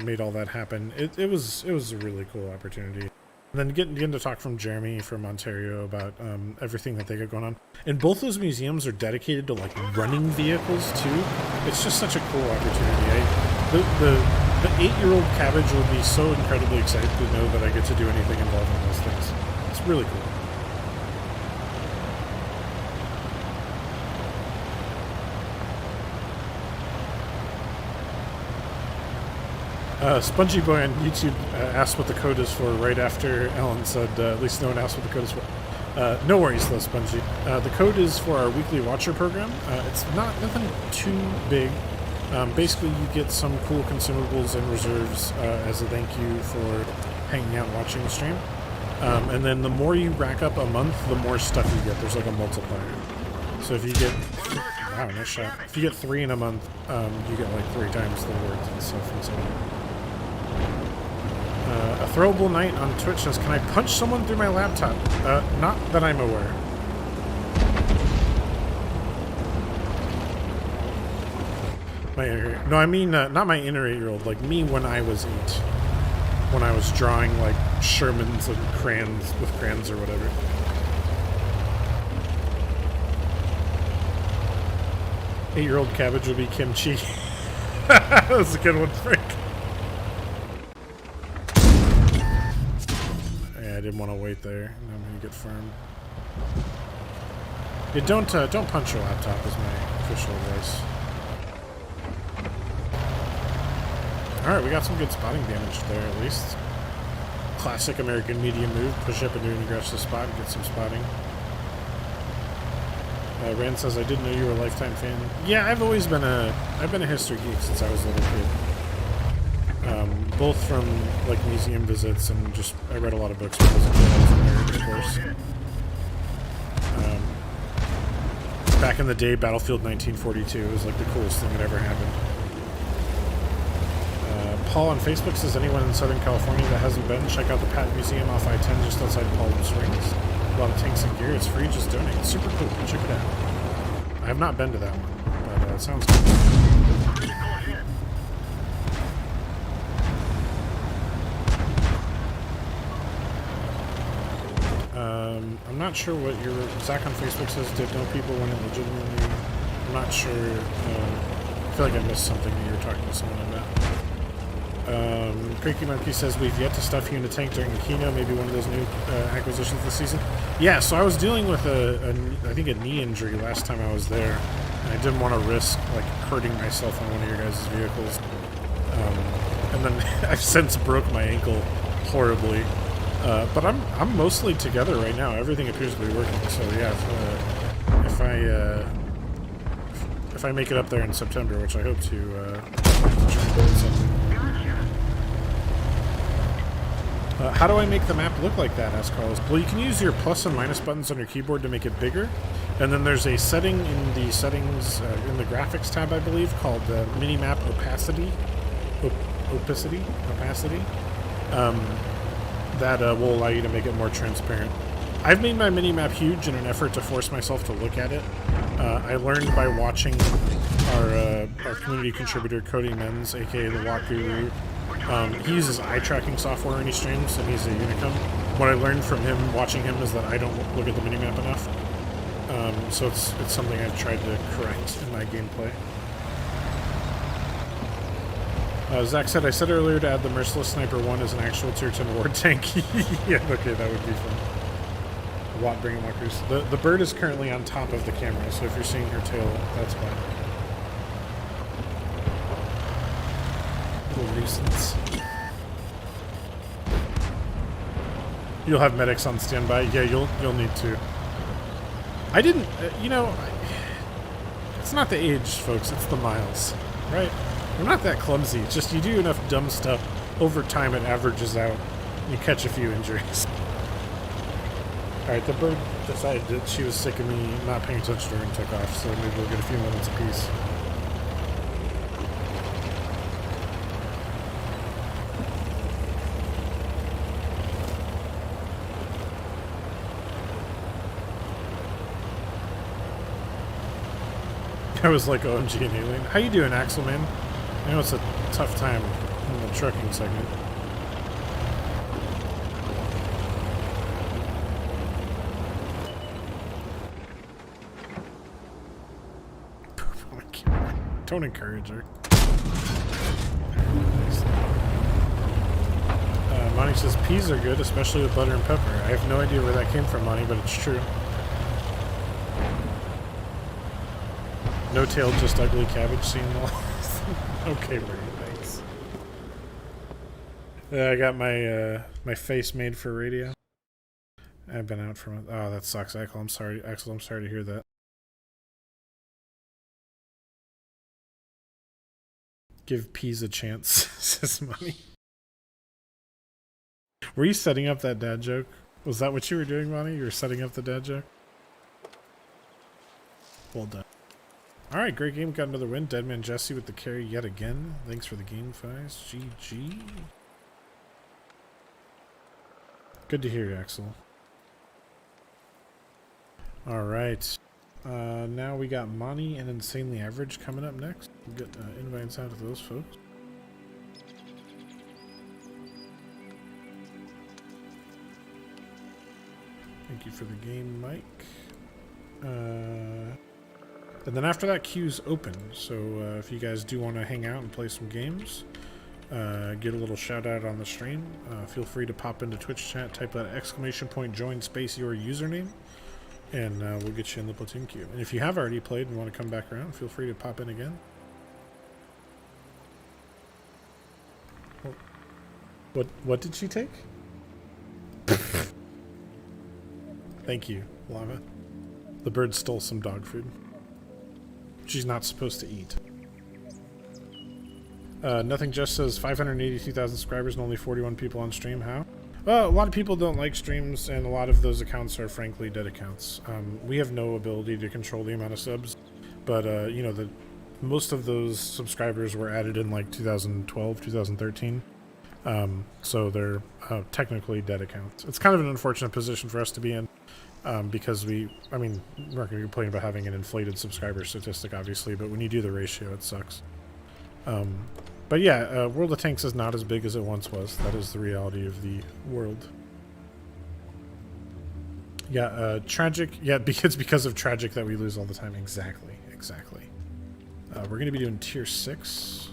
made all that happen. It was a really cool opportunity. And then getting to talk from Jeremy from Ontario about everything that they got going on. And both those museums are dedicated to like running vehicles too. It's just such a cool opportunity. The 8-year-old Cabbage will be so incredibly excited to know that I get to do anything involving those things. It's really cool. Spongy Boy on YouTube asked what the code is for right after Ellen said, at least no one asked what the code is for. No worries though, Spongy. The code is for our weekly watcher program. It's nothing too big. Basically, you get some cool consumables and reserves as a thank you for hanging out and watching the stream. And then the more you rack up a month, the more stuff you get. There's like a multiplier. So if you get... Wow, nice shot. If you get 3 in a month, you get like 3 times the rewards and stuff and so on. A Throwable Knight on Twitch says, can I punch someone through my laptop? Not that I'm aware. No, I mean, not my inner 8-year-old, like me when I was 8. When I was drawing, like, Shermans and crayons with crayons or whatever. Eight-year-old Cabbage would be kimchi. That was a good one, Frank. Yeah, I didn't want to wait there. I'm gonna get farmed. Yeah, don't punch your laptop is my official advice. Alright, we got some good spotting damage there at least. Classic American medium move. Push up and do an aggressive spot and get some spotting. Rand says, I didn't know you were a Lifetime fan. Yeah, I've been a history geek since I was a little kid. Both from like museum visits and just I read a lot of books when I was a kid, of course. Back in the day, Battlefield 1942 was like the coolest thing that ever happened. Paul on Facebook says, anyone in Southern California that hasn't been, check out the Pat Museum off I-10 just outside Palm Springs. A lot of tanks and gear. It's free, just donate. It's super cool. Check it out. I have not been to that one, but it sounds cool. I'm not sure what your... Zach on Facebook says, did know people when it legitimately... I'm not sure. I feel like I missed something that you were talking to someone about. Cranky Monkey says, we've yet to stuff you in a tank during the Kino, maybe one of those new acquisitions this season. Yeah, so I was dealing with I think a knee injury last time I was there, and I didn't want to risk like hurting myself on one of your guys' vehicles. And then I've since broke my ankle horribly, but I'm mostly together right now. Everything appears to be working. So yeah, if I make it up there in September, which I hope to, how do I make the map look like that? Asked Carlos. Well, you can use your plus and minus buttons on your keyboard to make it bigger. And then there's a setting in the settings, in the graphics tab, I believe, called Minimap Opacity. Opacity? That will allow you to make it more transparent. I've made my minimap huge in an effort to force myself to look at it. I learned by watching our community contributor, Cody Menz, aka the Walk Guru. He uses eye tracking software when he streams, and he's a Unicum. What I learned from him, watching him, is that I don't look at the minimap enough. So it's something I've tried to correct in my gameplay. Zach said, I said earlier to add the Merciless Sniper 1 as an actual tier 10 ward tank. Yeah, okay, that would be fun. Watt bringing walkers. The bird is currently on top of the camera, so if you're seeing her tail, that's why. Little nuisance. You'll have medics on standby. Yeah, you'll need to. I didn't, it's not the age, folks. It's the miles, right? I'm not that clumsy. It's just you do enough dumb stuff over time, it averages out. You catch a few injuries. All right, the bird decided that she was sick of me not paying attention to her and took off. So maybe we'll get a few moments apiece. I was like, OMG, an alien. How you doing, Axel, man? I know it's a tough time In the trucking segment. Don't encourage her. Monty says peas are good, especially with butter and pepper. I have no idea where that came from, Monty, but it's true. No tail, just ugly cabbage scene. Okay, Brady, thanks. I got my my face made for radio. I've been out from. Oh, that sucks, Axel. I'm sorry, Axel. I'm sorry to hear that. Give peas a chance, says Money. Were you setting up that dad joke? Was that what you were doing, Monty? You were setting up the dad joke? Well done. Alright, great game. Got another win. Deadman Jesse with the carry yet again. Thanks for the game, Fies. GG. Good to hear you, Axel. Alright. Now we got Monty and Insanely Average coming up next. We'll get invites out of those folks. Thank you for the game, Mike. And then after that, queue's open. So if you guys do want to hang out and play some games, get a little shout out on the stream, feel free to pop into Twitch chat, type that ! join space your username, and we'll get you in the platoon queue. And if you have already played and want to come back around, feel free to pop in again. What did she take? Thank you, Lava. The bird stole some dog food. She's not supposed to eat. Nothing just says 582,000 subscribers and only 41 people on stream. How? Well, a lot of people don't like streams, and a lot of those accounts are frankly dead accounts. We have no ability to control the amount of subs, but you know, most of those subscribers were added in like 2012, 2013. So they're technically dead accounts. It's kind of an unfortunate position for us to be in, because we're not going to complain about having an inflated subscriber statistic, obviously, but when you do the ratio, it sucks. But yeah, World of Tanks is not as big as it once was. That is the reality of the world. Yeah, tragic. Yeah, because of tragic that we lose all the time. Exactly. We're going to be doing tier 6.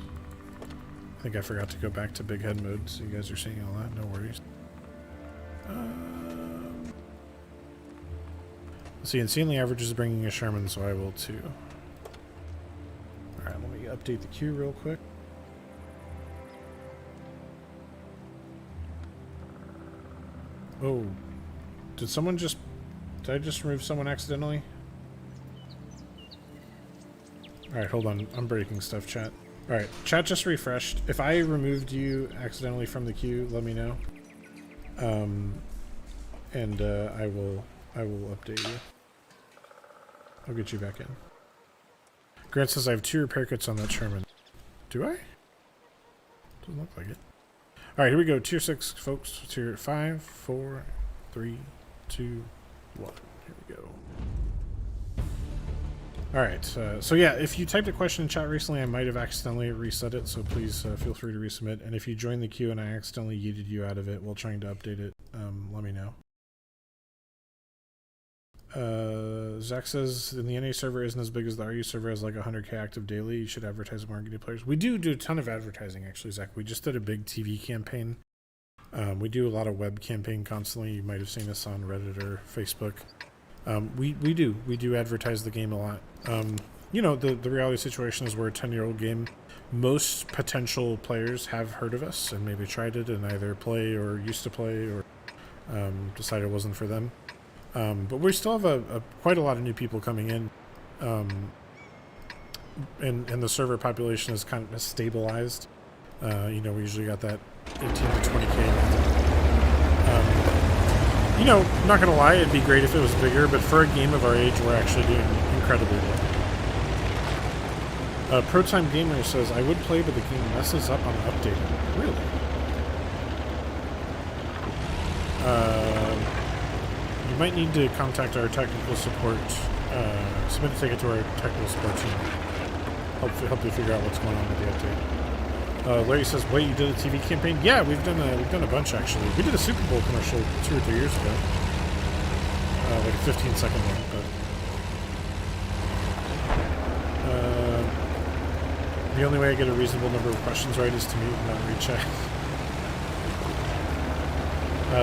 I think I forgot to go back to big head mode, so you guys are seeing all that. No worries. See, Insanely Average is bringing a Sherman, so I will too. Alright, let me update the queue real quick. Oh. Did I just remove someone accidentally? Alright, hold on. I'm breaking stuff, chat. Alright, chat just refreshed. If I removed you accidentally from the queue, let me know. And I will update you. I'll get you back in. Grant says I have 2 repair kits on that Sherman. Do I? Doesn't look like it. Alright, here we go. Tier 6, folks. Tier 5, 4, 3, 2, 1. Here we go. Alright, so yeah, if you typed a question in chat recently, I might have accidentally reset it, so please feel free to resubmit. And if you joined the queue and I accidentally yeeted you out of it while trying to update it, let me know. Zach says, in the NA server isn't as big as the RU server, has like 100k active daily. You should advertise more and get new players. We do a ton of advertising, actually, Zach. We just did a big TV campaign. We do a lot of web campaign constantly. You might have seen us on Reddit or Facebook. We do advertise the game a lot. You know, the reality situation is we're a 10-year-old game. Most potential players have heard of us and maybe tried it and either play or used to play or decided it wasn't for them. But we still have quite a lot of new people coming in, and the server population is kind of stabilized. You know, we usually got that 18 to 20k. You know, not gonna lie, it'd be great if it was bigger, but for a game of our age, we're actually doing incredibly well. ProTime Gamer says, I would play, but the game messes up on updating. Really? You might need to contact our technical support, submit a ticket to our technical support team. Help you figure out what's going on with the update. Larry says, "Wait, you did a TV campaign?" Yeah, we've done a bunch actually. We did a Super Bowl commercial 2 or 3 years ago, like a 15-second one. But the only way I get a reasonable number of questions right is to mute and not read chat.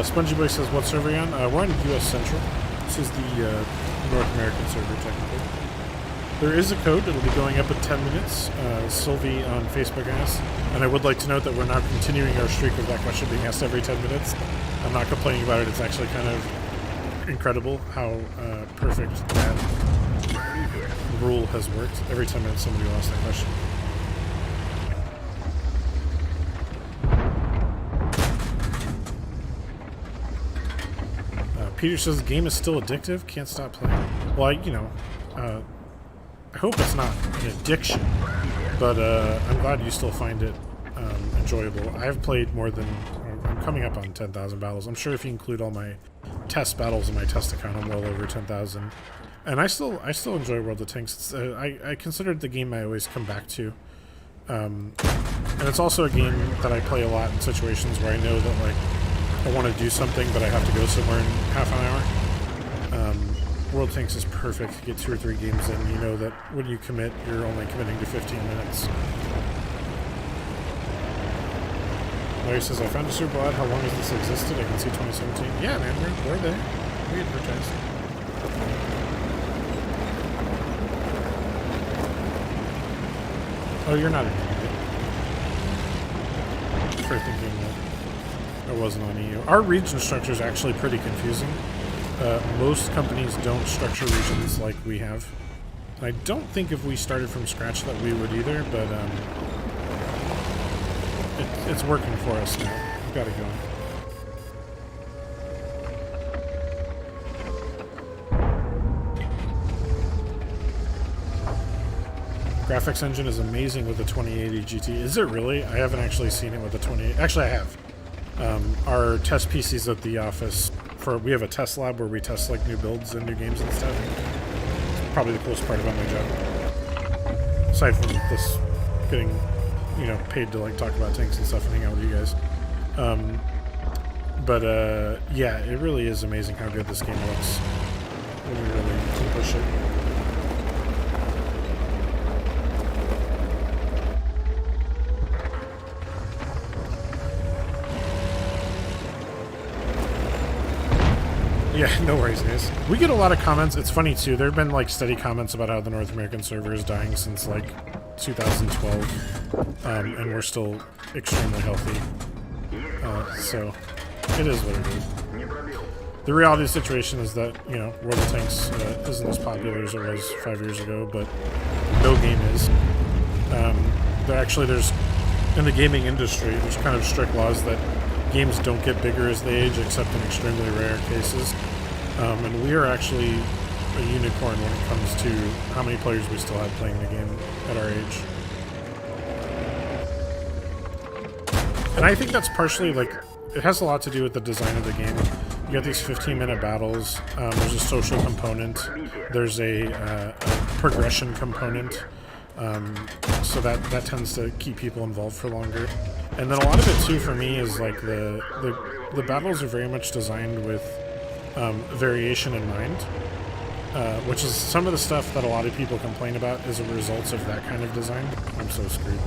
Spongy Boy says, "What server are you on?" We're on US Central. This is the North American server technically. There is a code. It'll be going up in 10 minutes. Sylvie on Facebook asked. And I would like to note that we're now continuing our streak of that question being asked every 10 minutes. I'm not complaining about it. It's actually kind of incredible how perfect that rule has worked. Every 10 minutes somebody will ask that question. Peter says the game is still addictive. Can't stop playing. Well, I hope it's not an addiction, but I'm glad you still find it enjoyable. I've played more than... I'm coming up on 10,000 battles. I'm sure if you include all my test battles in my test account, I'm well over 10,000. And I still enjoy World of Tanks. I consider it the game I always come back to. And it's also a game that I play a lot in situations where I know that, like, I want to do something, but I have to go somewhere in half an hour. World of Tanks is perfect to get 2 or 3 games in. You know that when you commit, you're only committing to 15 minutes. Larry says, "I found a super ad. How long has this existed? I can see 2017. Yeah, man, we're there. We advertised. Oh, you're not an idiot for thinking that I wasn't on EU. Our region structure is actually pretty confusing. Most companies don't structure regions like we have. And I don't think if we started from scratch that we would either, but it's working for us now. We've got it going. Graphics engine is amazing with the 2080 GT. Is it really? I haven't actually seen it with the 2080. Actually, I have. Our test PCs at the office, we have a test lab where we test like new builds and new games and stuff. It's probably the coolest part about my job. Aside from this getting, paid to like talk about tanks and stuff and hang out with you guys. Yeah, it really is amazing how good this game looks when we really push it. Yeah, no worries, guys. We get a lot of comments. It's funny, too. There have been, like, steady comments about how the North American server is dying since, like, 2012. And we're still extremely healthy. So, it is what it is. The reality of the situation is that, World of Tanks isn't as popular as it was 5 years ago, but no game is. There's, in the gaming industry, there's kind of strict laws that games don't get bigger as they age, except in extremely rare cases. And we are actually a unicorn when it comes to how many players we still have playing the game at our age. And I think that's partially, like, it has a lot to do with the design of the game. You got these 15-minute battles. There's a social component. There's a progression component. So that tends to keep people involved for longer. And then a lot of it too for me is like the battles are very much designed with variation in mind, which is some of the stuff that a lot of people complain about as a result of that kind of design. I'm so screwed.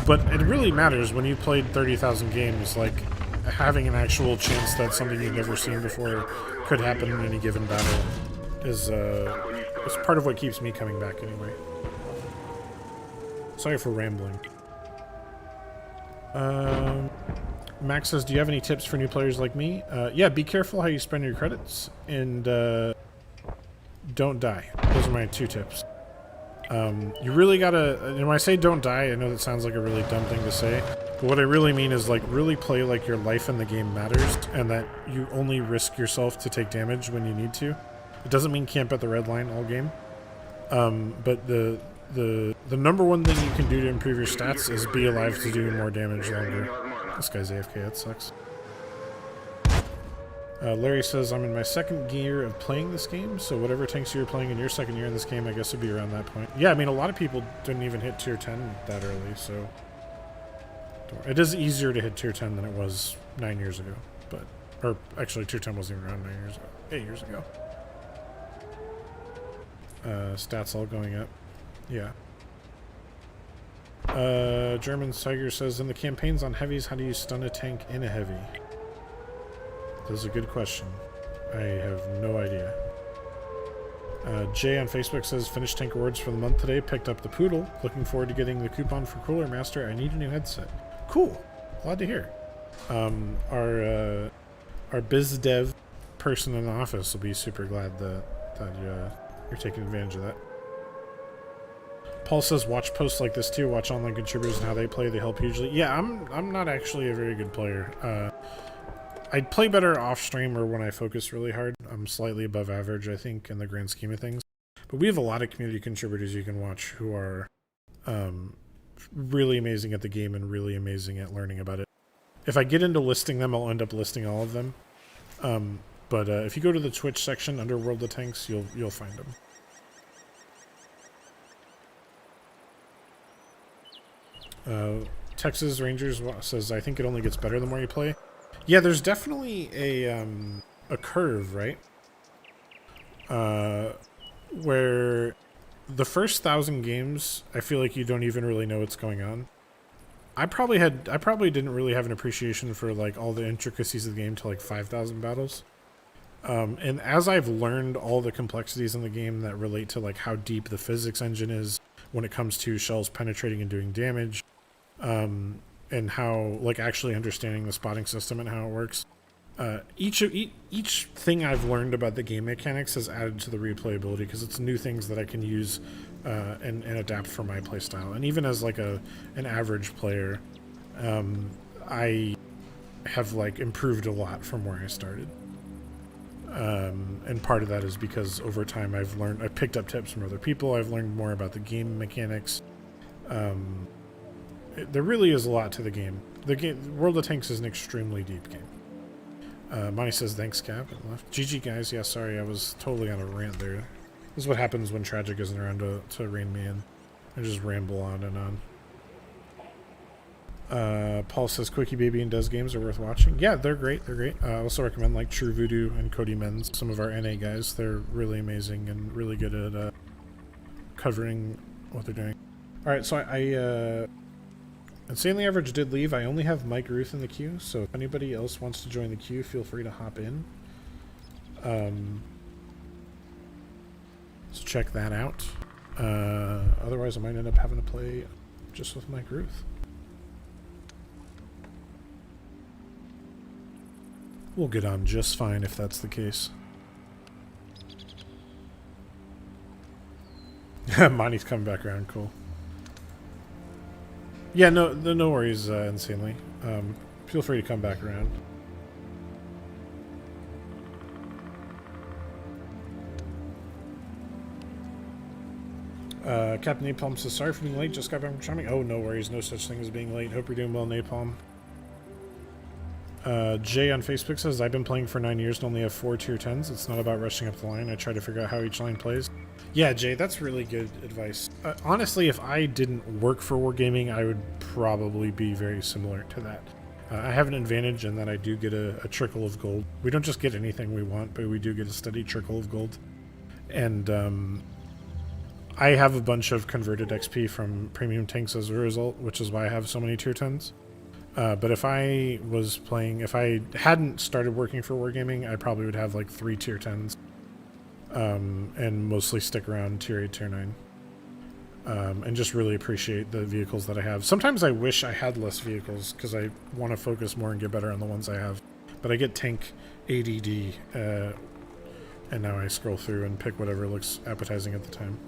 But it really matters when you played 30,000 games, like having an actual chance that something you've never seen before could happen in any given battle is part of what keeps me coming back anyway. Sorry for rambling. Max says, "Do you have any tips for new players like me?" Yeah, be careful how you spend your credits, and don't die. Those are my 2 tips. You really gotta, and when I say don't die, I know that sounds like a really dumb thing to say, but what I really mean is like really play like your life in the game matters, and that you only risk yourself to take damage when you need to. It doesn't mean camp at the red line all game, but the number one thing you can do to improve your stats is be alive to do more damage longer. This guy's AFK, that sucks. Larry says, I'm in my second year of playing this game, so whatever tanks you're playing in your second year in this game, I guess would be around that point. Yeah, I mean, a lot of people didn't even hit tier 10 that early, so... It is easier to hit tier 10 than it was 9 years ago, but... Or, actually, tier 10 wasn't even around 9 years ago. 8 years ago. Stats all going up. Yeah. German Tiger says, in the campaigns on heavies, how do you stun a tank in a heavy? That's a good question. I have no idea. Jay on Facebook says, finished tank awards for the month today, picked up the Poodle. Looking forward to getting the coupon for Cooler Master. I need a new headset. Cool. Glad to hear. Our biz dev person in the office will be super glad that you're taking advantage of that. Paul says, watch posts like this too. Watch online contributors and how they play. They help hugely. Yeah, I'm not actually a very good player. I'd play better off stream or when I focus really hard. I'm slightly above average, I think, in the grand scheme of things. But we have a lot of community contributors you can watch who are really amazing at the game and really amazing at learning about it. If I get into listing them, I'll end up listing all of them. But if you go to the Twitch section under World of Tanks, you'll find them. Texas Rangers says, I think it only gets better the more you play. Yeah, there's definitely a curve, right? Where the first 1,000 games, I feel like you don't even really know what's going on. I probably didn't really have an appreciation for like all the intricacies of the game till like 5,000 battles. And as I've learned all the complexities in the game that relate to like how deep the physics engine is when it comes to shells penetrating and doing damage, and how like actually understanding the spotting system and how it works, each thing I've learned about the game mechanics has added to the replayability because it's new things that I can use and adapt for my playstyle. And even as like an average player, I have like improved a lot from where I started. And part of that is because over time I've picked up tips from other people. I've learned more about the game mechanics. There really is a lot to the game. World of Tanks is an extremely deep game. Monty says, thanks, Cap. GG, guys. Yeah, sorry, I was totally on a rant there. This is what happens when Tragic isn't around to rein me in. I just ramble on and on. Paul says, Quickie Baby and Does games are worth watching. Yeah, they're great. They're great. I also recommend like True Voodoo and Cody Menz, some of our NA guys. They're really amazing and really good at covering what they're doing. All right, so I Insanely Average did leave. I only have Mike Ruth in the queue, so if anybody else wants to join the queue, feel free to hop in. So check that out. Otherwise, I might end up having to play just with Mike Ruth. We'll get on just fine if that's the case. Monty's coming back around. Cool. Yeah, no worries, Insanely. Feel free to come back around. Captain Napalm says, sorry for being late, just got back from charming. Oh, no worries, no such thing as being late. Hope you're doing well, Napalm. Jay on Facebook says, I've been playing for 9 years and only have 4 tier 10s. It's not about rushing up the line. I try to figure out how each line plays. Yeah, Jay, that's really good advice. Honestly, if I didn't work for Wargaming, I would probably be very similar to that. I have an advantage in that I do get a trickle of gold. We don't just get anything we want, but we do get a steady trickle of gold. And I have a bunch of converted XP from premium tanks as a result, which is why I have so many tier 10s. But if I hadn't started working for Wargaming, I probably would have like 3 tier 10s. And mostly stick around tier 8, tier 9. And just really appreciate the vehicles that I have. Sometimes I wish I had less vehicles because I want to focus more and get better on the ones I have. But I get tank ADD, and now I scroll through and pick whatever looks appetizing at the time.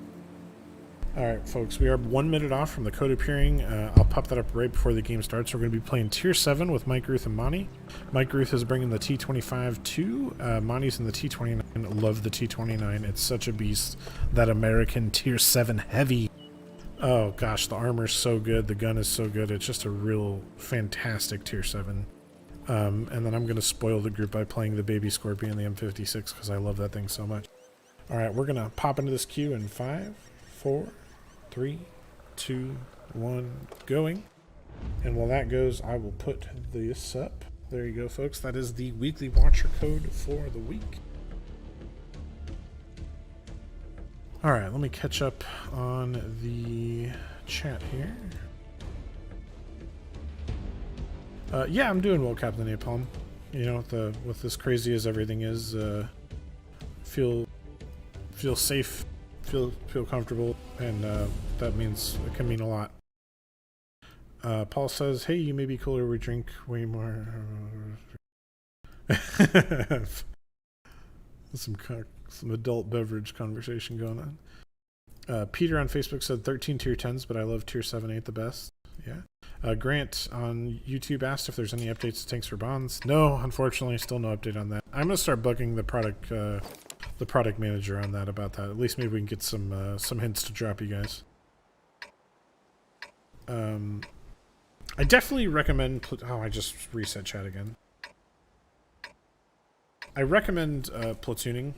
Alright, folks, we are 1 minute off from the code appearing. I'll pop that up right before the game starts. We're going to be playing Tier 7 with Mike Ruth and Monty. Mike Ruth is bringing the T25-2. Monty's in the T29. Love the T29. It's such a beast. That American Tier 7 heavy. Oh, gosh, the armor's so good. The gun is so good. It's just a real fantastic Tier 7. And then I'm going to spoil the group by playing the Baby Scorpion, the M56, because I love that thing so much. Alright, we're going to pop into this queue in 5, 4, 3, 2, 1, going. And while that goes, I will put this up. There you go, folks. That is the weekly watcher code for the week. Alright, let me catch up on the chat here. Yeah, I'm doing well, Captain Napalm. You know, with this crazy as everything is, feel safe, feel comfortable, and that means it can mean a lot. Paul says, "Hey, you may be cooler. We drink way more." Some adult beverage conversation going on. Peter on Facebook said 13 tier 10s, but I love tier 7, 8 the best. Yeah. Grant on YouTube asked if there's any updates to Tanks for Bonds. No, unfortunately, still no update on that. I'm gonna start bugging the product manager on that about that. At least maybe we can get some hints to drop you guys. I definitely recommend. Oh, I just reset chat again. I recommend platooning.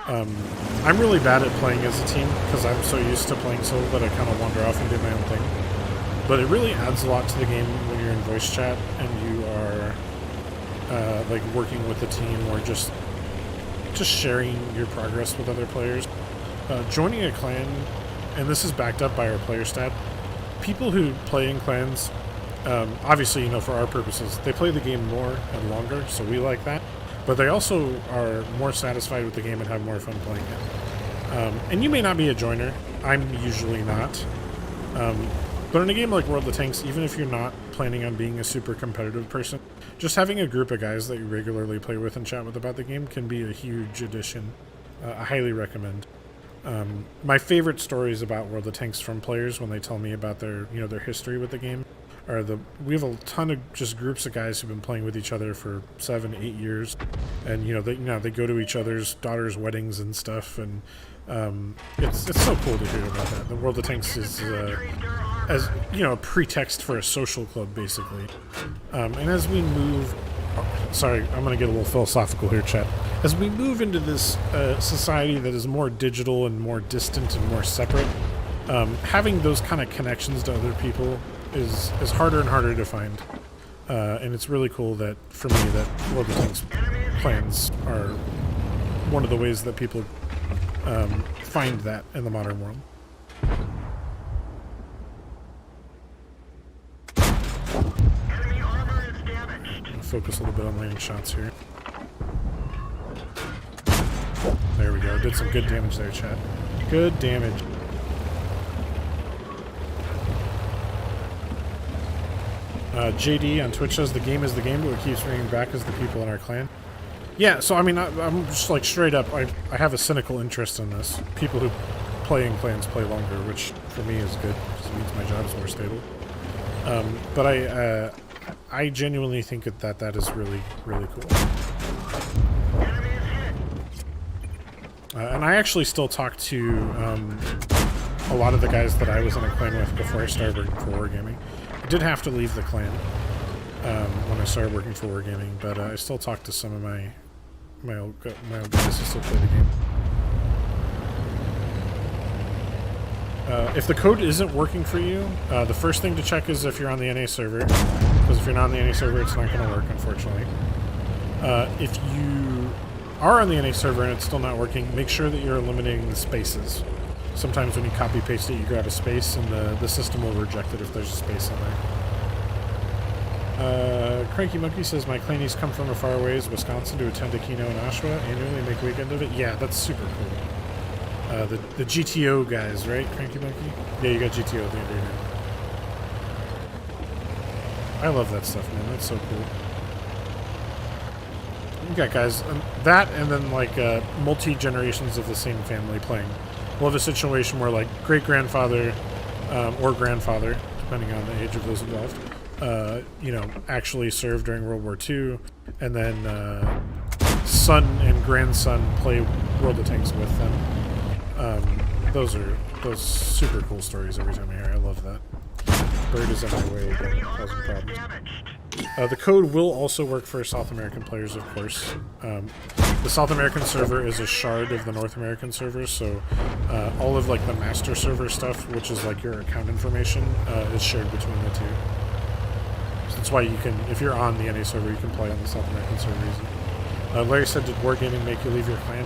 I'm really bad at playing as a team because I'm so used to playing solo that I kind of wander off and do my own thing. But it really adds a lot to the game when you're in voice chat and you are like working with the team or just sharing your progress with other players. Joining a clan, and this is backed up by our player stat. People who play in clans, obviously, you know, for our purposes, they play the game more and longer, so we like that. But they also are more satisfied with the game and have more fun playing it. And you may not be a joiner. I'm usually not. But in a game like World of Tanks, even if you're not planning on being a super competitive person, just having a group of guys that you regularly play with and chat with about the game can be a huge addition. I highly recommend. My favorite stories about World of Tanks from players when they tell me about their history with the game are we have a ton of just groups of guys who've been playing with each other for 7, 8 years, and they go to each other's daughters' weddings and stuff, and it's so cool to hear about that. The World of Tanks is as a pretext for a social club basically, and as we move. Sorry, I'm going to get a little philosophical here, chat. As we move into this society that is more digital and more distant and more separate, having those kind of connections to other people is harder and harder to find. And it's really cool that, for me, that World of Tanks clans are one of the ways that people find that in the modern world. Focus a little bit on landing shots here. There we go. Did some good damage there, chat. Good damage. JD on Twitch says the game is the game, but what keeps bringing back is the people in our clan. Yeah, so I mean, I'm just like straight up, I have a cynical interest in this. People who play in clans play longer, which for me is good, because it means my job is more stable. But I genuinely think that is really, really cool. And I actually still talk to a lot of the guys that I was in a clan with before I started working for Wargaming. I did have to leave the clan when I started working for Wargaming, but I still talk to some of my old guys who still play the game. If the code isn't working for you, the first thing to check is if you're on the NA server, because if you're not on the NA server, it's not going to work, unfortunately. If you are on the NA server and it's still not working, make sure that you're eliminating the spaces. Sometimes when you copy-paste it, you grab a space, and the system will reject it if there's a space on there. Cranky Monkey says, my clanies come from a far ways, Wisconsin, to attend Aquino and Oshawa annually, make a weekend of it. Yeah, that's super cool. The GTO guys, right, Cranky Monkey? Yeah, you got GTO at the end of your name. I love that stuff, man. That's so cool. You got guys, that and then like multi-generations of the same family playing. We'll have a situation where like great-grandfather or grandfather, depending on the age of those involved, actually served during World War II, and then son and grandson play World of Tanks with them. Those super cool stories every time I hear. I love that. Bird is on my way, but causing problems. The code will also work for South American players, of course. The South American server is a shard of the North American server, so all of like the master server stuff, which is like your account information, is shared between the two. So that's why you can, if you're on the NA server, you can play on the South American server easily. Larry said, did Wargaming make you leave your clan?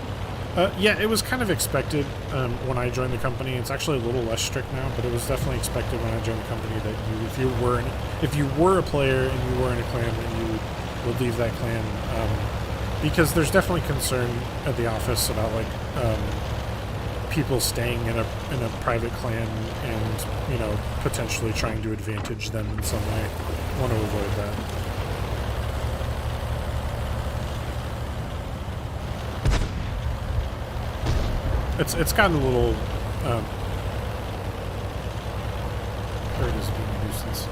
Yeah, it was kind of expected when I joined the company. It's actually a little less strict now, but it was definitely expected when I joined the company that if you were a player and you were in a clan, then you would leave that clan, because there's definitely concern at the office about like people staying in a private clan and potentially trying to advantage them in some way. I want to avoid that. It's gotten a little, there it is, being a nuisance.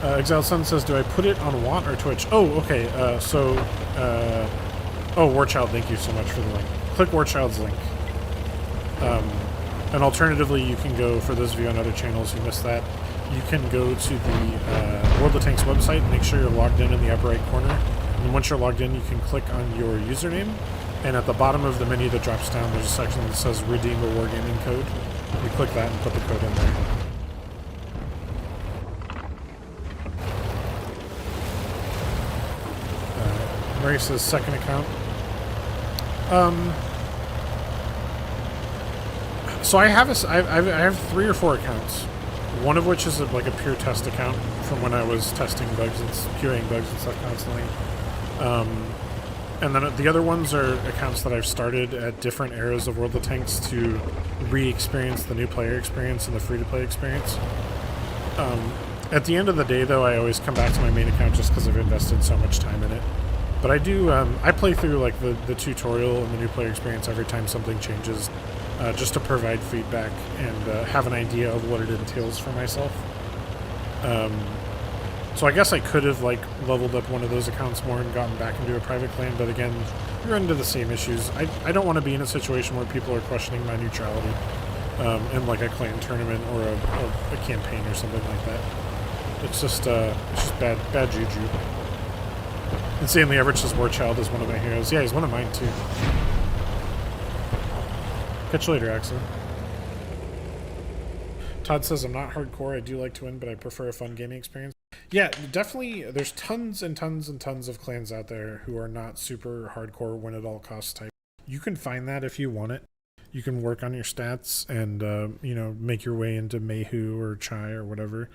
Exiled Sun says, do I put it on Want or Twitch? Oh, okay, oh, Warchild, thank you so much for the link. Click Warchild's link. And alternatively, you can go, for those of you on other channels who missed that, you can go to the World of Tanks website, make sure you're logged in the upper right corner, and once you're logged in, you can click on your username. And at the bottom of the menu that drops down, there's a section that says Redeem a Wargaming code. You click that and put the code in there. Mary says second account. So I have 3 or 4 accounts. One of which is like a pure test account from when I was testing bugs and QAing bugs and stuff constantly. And then the other ones are accounts that I've started at different eras of World of Tanks to re-experience the new player experience and the free-to-play experience. At the end of the day, though, I always come back to my main account just because I've invested so much time in it. But I do, I play through like the tutorial and the new player experience every time something changes, just to provide feedback and have an idea of what it entails for myself. So I guess I could have like leveled up one of those accounts more and gotten back into a private clan, but again, you're into the same issues. I don't want to be in a situation where people are questioning my neutrality in like a clan tournament or a campaign or something like that. It's just bad juju. Insanely Average says Warchild is one of my heroes. Yeah, he's one of mine too. Catch you later, Axel. Todd says, I'm not hardcore. I do like to win, but I prefer a fun gaming experience. Yeah, definitely. There's tons and tons and tons of clans out there who are not super hardcore win at all costs type. You can find that if you want it. You can work on your stats and, make your way into Mayhu or Chai or whatever.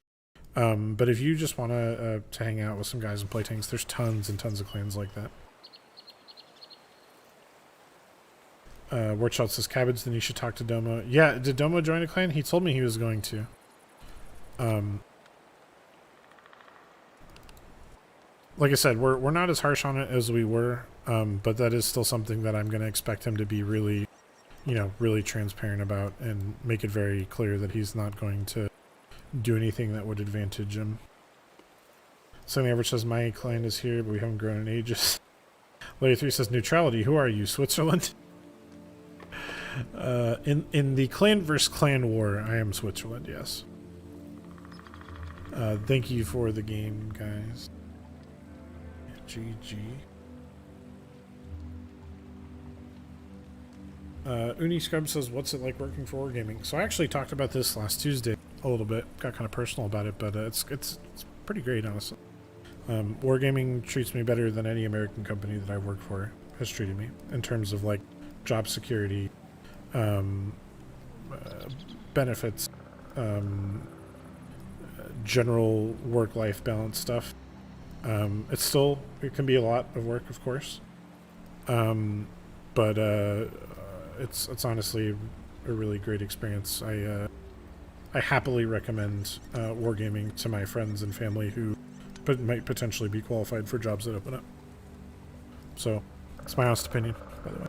But if you just want to hang out with some guys and play tanks, there's tons and tons of clans like that. Warchild says, Cabbage, then you should talk to Domo. Yeah, did Domo join a clan? He told me he was going to. Like I said, we're not as harsh on it as we were, but that is still something that I'm going to expect him to be really, really transparent about and make it very clear that he's not going to do anything that would advantage him. Sunny Average says, my clan is here, but we haven't grown in ages. Lady 3 says, neutrality, who are you, Switzerland? In the clan versus clan war, I am Switzerland, yes. Thank you for the game, guys. GG. Uni Scrub says, what's it like working for Wargaming? So I actually talked about this last Tuesday a little bit. Got kind of personal about it, but it's pretty great, honestly. Wargaming treats me better than any American company that I've worked for has treated me in terms of like job security, benefits, general work-life balance stuff. It can be a lot of work, of course, but it's honestly a really great experience. I happily recommend Wargaming to my friends and family who might potentially be qualified for jobs that open up. So, it's my honest opinion, by the way.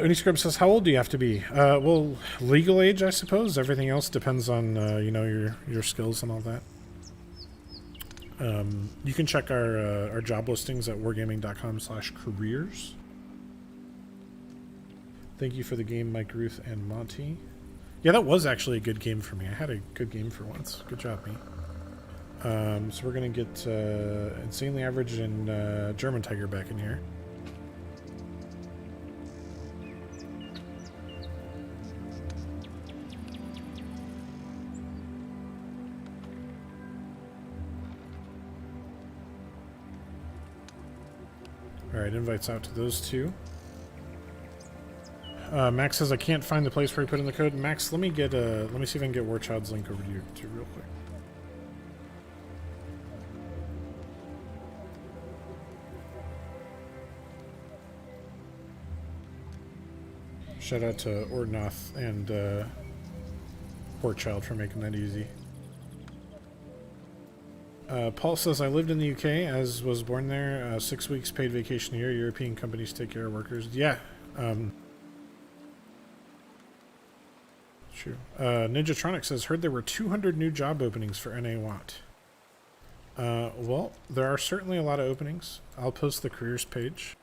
Uniscrub says, how old do you have to be? Well, legal age, I suppose. Everything else depends on, your skills and all that. You can check our job listings at wargaming.com/careers. Thank you for the game, Mike, Ruth, and Monty. Yeah, that was actually a good game for me. I had a good game for once. Good job, me. So we're going to get Insanely Average and German Tiger back in here. Alright, invites out to those two. Max says I can't find the place where he put in the code. Max, let me see if I can get Warchild's link over to you too real quick. Shout out to Ordnoth and Warchild for making that easy. Paul says, I lived in the UK, as was born there. 6 weeks paid vacation a year. European companies take care of workers. Yeah. True. Ninjatronic says, heard there were 200 new job openings for NA Watt. Well, there are certainly a lot of openings. I'll post the careers page.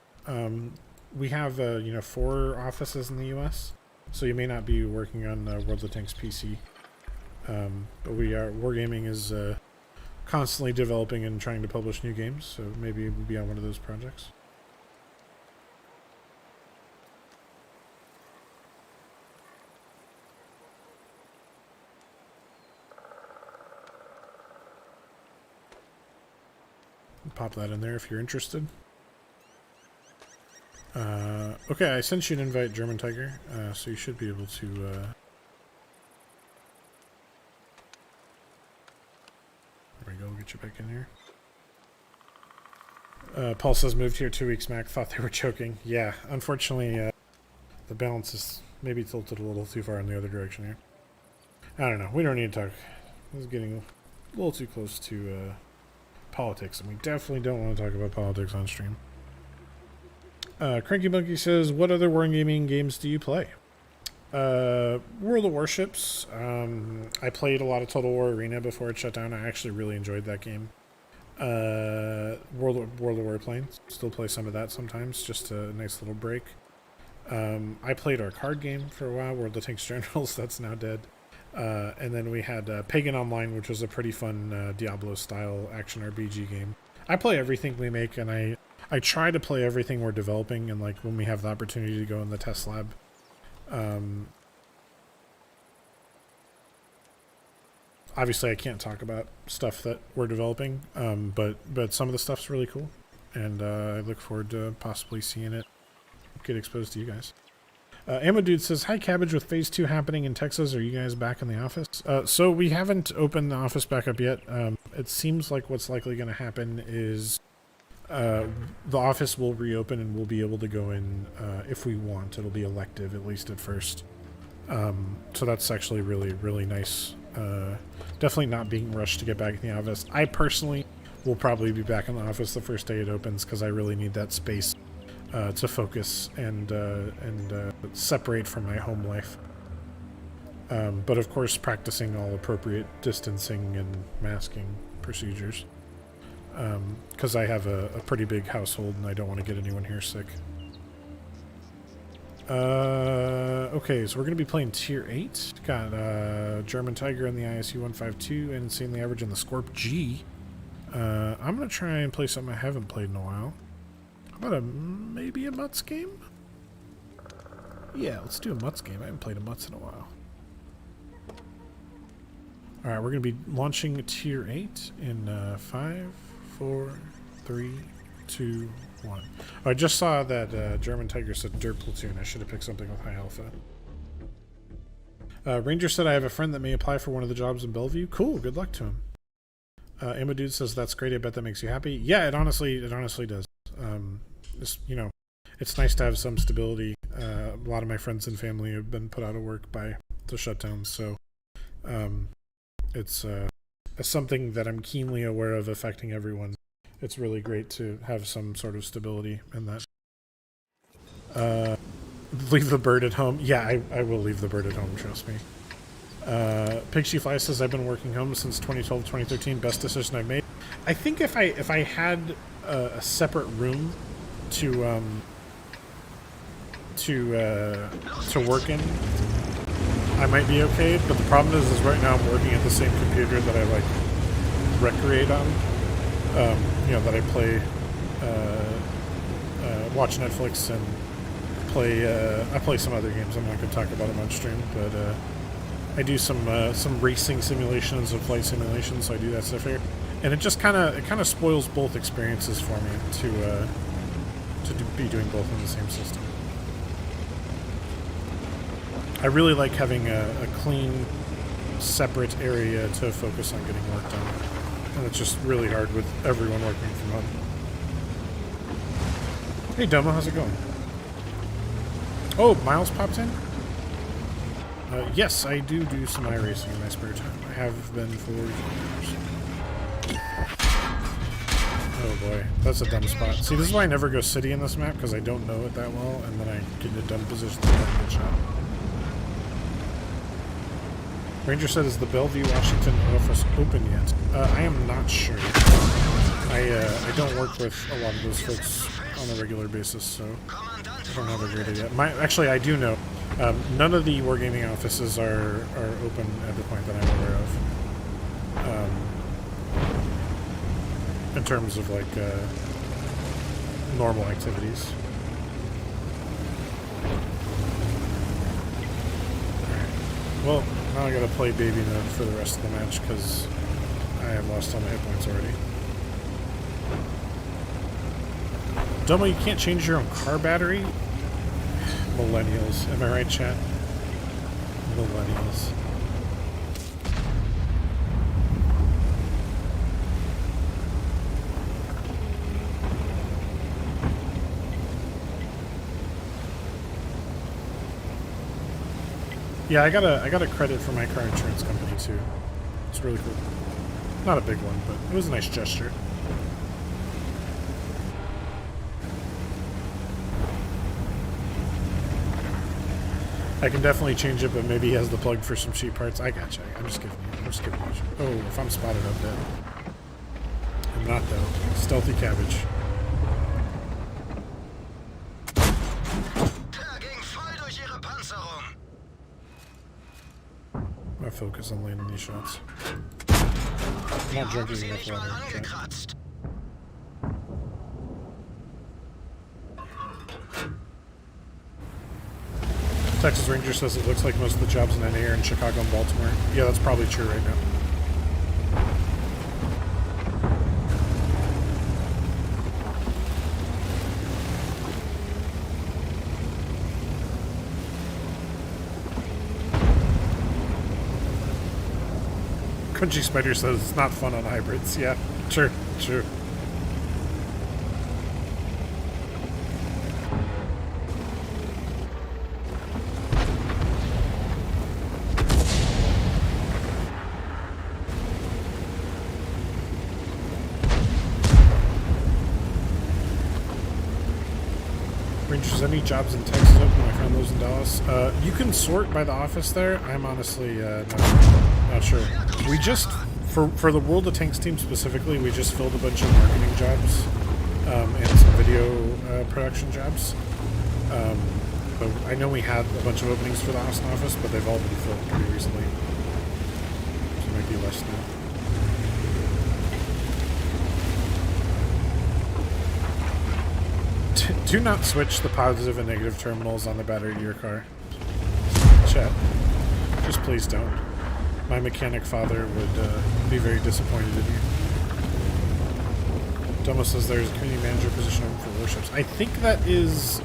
We have, 4 offices in the US, so you may not be working on World of Tanks PC. But Wargaming is constantly developing and trying to publish new games, so maybe we'll be on one of those projects. Pop that in there if you're interested. Okay, I sent you an invite, German Tiger, so you should be able to... There we go, we'll get you back in here. Paul says, moved here 2 weeks, Mac. Thought they were choking. Yeah, unfortunately, the balance is maybe tilted a little too far in the other direction here. I don't know. We don't need to talk. This is getting a little too close to politics, and we definitely don't want to talk about politics on stream. Cranky Monkey says, what other wargaming games do you play? World of Warships. I played a lot of Total War Arena before it shut down. I actually really enjoyed that game. World of Warplanes. Still play some of that sometimes. Just a nice little break. I played our card game for a while, World of Tanks Generals. That's now dead. And then we had Pagan Online, which was a pretty fun Diablo-style action RPG game. I play everything we make, and I try to play everything we're developing, and like when we have the opportunity to go in the test lab. Obviously, I can't talk about stuff that we're developing, but some of the stuff's really cool, and I look forward to possibly seeing it get exposed to you guys. Ammo Dude says, hi Cabbage, with Phase 2 happening in Texas, are you guys back in the office? So we haven't opened the office back up yet. It seems like what's likely going to happen is the office will reopen and we'll be able to go in if we want. It'll be elective, at least at first. So that's actually really, really nice. Definitely not being rushed to get back in the office. I personally will probably be back in the office the first day it opens because I really need that space to focus and separate from my home life. But of course, practicing all appropriate distancing and masking procedures. Because I have a pretty big household and I don't want to get anyone here sick. Okay, so we're going to be playing Tier 8. Got German Tiger in the ISU 152 and Insanely Average in the Scorp G. I'm going to try and play something I haven't played in a while. How about maybe a Mutts game? Yeah, let's do a Mutts game. I haven't played a Mutts in a while. Alright, we're going to be launching Tier 8 in 5, 4, 3, 2, 1. Oh, I just saw that German Tiger said Dirt Platoon. I should have picked something with High Alpha. Ranger said I have a friend that may apply for one of the jobs in Bellevue. Cool, good luck to him. Ammo Dude says that's great. I bet that makes you happy. Yeah, it honestly does. It's nice to have some stability. A lot of my friends and family have been put out of work by the shutdowns, so it's something that I'm keenly aware of affecting everyone. It's really great to have some sort of stability in that. Leave the bird at home. Yeah, I will leave the bird at home, trust me. Pixie Fly says I've been working home since 2012, 2013. Best decision I've made. I think if I had a separate room to work in, I might be okay. But the problem is right now I'm working at the same computer that I like recreate on. You know, that I play, watch Netflix and play. I play some other games. I'm not going to talk about them on stream, but I do some racing simulations and flight simulations. So I do that stuff here, and it just kind of spoils both experiences for me to be doing both in the same system. I really like having a clean, separate area to focus on getting work done. And it's just really hard with everyone working from home. Hey Domo, how's it going? Oh, Miles popped in? Yes, I do some iRacing in my spare time. I have been for years. Oh boy, that's a dumb spot. See, this is why I never go city in this map, because I don't know it that well, and then I get in a dumb position to get a good shot. Ranger said, is the Bellevue, Washington office open yet? I am not sure. I don't work with a lot of those folks on a regular basis, so I don't have a great idea. Actually, I do know. None of the Wargaming offices are open at the point that I'm aware of. In terms of, like, normal activities. Well, now I gotta play baby mode for the rest of the match because I have lost all my hit points already. Domo, you can't change your own car battery? Millennials. Am I right, chat? Millennials. Yeah, I got a credit for my car insurance company too. It's really cool. Not a big one, but it was a nice gesture. I can definitely change it, but maybe he has the plug for some cheap parts. I gotcha. I'm just giving you. Oh, if I'm spotted, I'm dead. I'm not though. Stealthy Cabbage. I focus on landing these shots. I'm not drinking enough water. Texas Ranger says it looks like most of the jobs in NA are in Chicago and Baltimore. Yeah, that's probably true right now. Crunchy Spider says it's not fun on hybrids. Yeah, true. Rangers, any jobs in Texas open? I found those in Dallas. You can sort by the office there. I'm honestly not sure. We just, for the World of Tanks team specifically, we just filled a bunch of marketing jobs and some video production jobs. But I know we had a bunch of openings for the Austin office, but they've all been filled pretty recently. So it might be less now. Do not switch the positive and negative terminals on the battery to your car. Chat. Just please don't. My mechanic father would be very disappointed in you. Domo says there's a community manager position open for warships. I think that is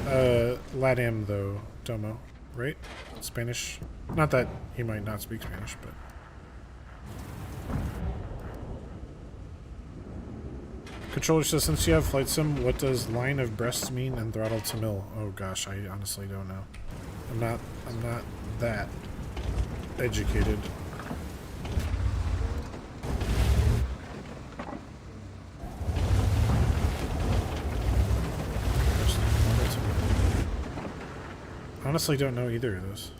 LATAM though, Domo, right? Spanish. Not that he might not speak Spanish, but... Controller says, since you have flight sim, what does line of breasts mean and throttle to mill? Oh gosh, I honestly don't know. I'm not that educated. Honestly don't know either of those.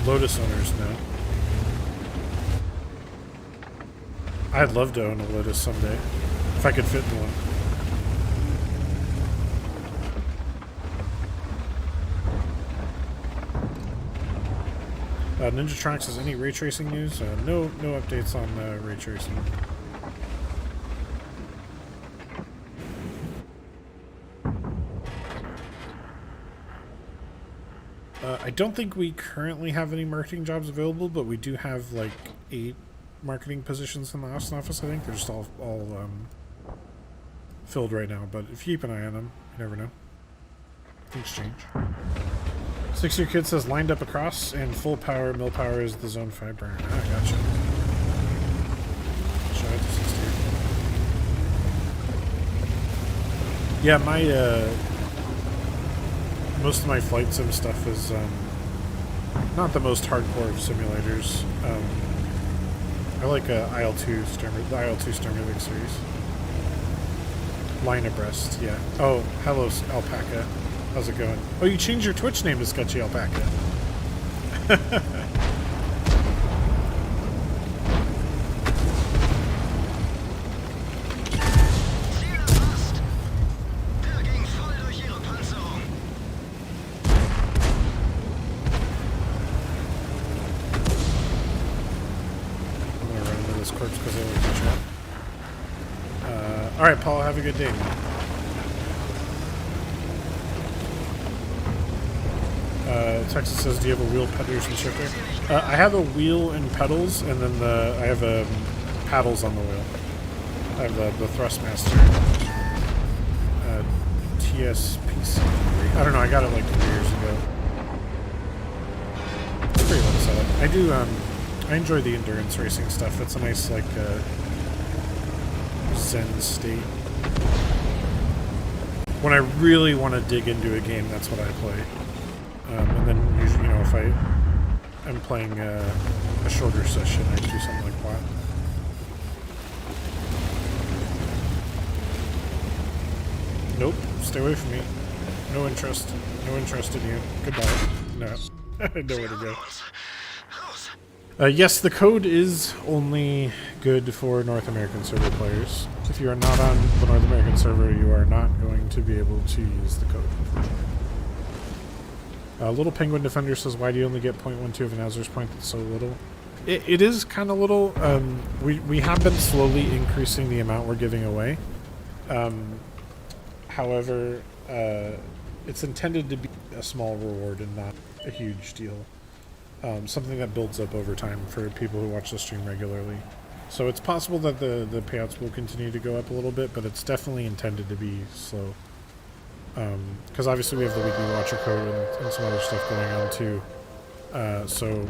Lotus owners know. I'd love to own a Lotus someday, if I could fit in one. Ninjatronics has any ray tracing news? No updates on ray tracing. I don't think we currently have any marketing jobs available, but we do have like 8 marketing positions in the Austin office. I think they're just all filled right now, but if you keep an eye on them, you never know. Things change. 6-year kid says lined up across and full power. Mill power is the zone 5 burn. Ah, gotcha. Shout out to 6-year. Yeah, my most of my flight sim stuff is not the most hardcore of simulators. I like IL-2 Sturmer, the IL-2 Sturmer series. Line abreast, yeah. Oh, hello, Alpaca. How's it going? Oh, you changed your Twitch name to Sketchy Alpaca. Alright, Paul, have a good day, man. Texas says, do you have a wheel, pedals, and shifter? I have a wheel and pedals, and then I have paddles on the wheel. I have the Thrustmaster TSPC. I don't know, I got it like 3 years ago. It's pretty low setup. I do, I enjoy the endurance racing stuff. It's a nice, like, zen state. When I really want to dig into a game, that's what I play. And then usually, you know, if I'm playing a shorter session, I do something like that. Nope, stay away from me. No interest. No interest in you. Goodbye. No. I know where to go. Yes, the code is only good for North American server players. If you are not on the North American server, you are not going to be able to use the code, unfortunately. Little Penguin Defender says, why do you only get 0.12 of an Azur's point that's so little? It is kind of little. We have been slowly increasing the amount we're giving away. However, it's intended to be a small reward and not a huge deal. Something that builds up over time for people who watch the stream regularly. So it's possible that the payouts will continue to go up a little bit, but it's definitely intended to be slow. Because obviously we have the weekly watcher code and some other stuff going on too. So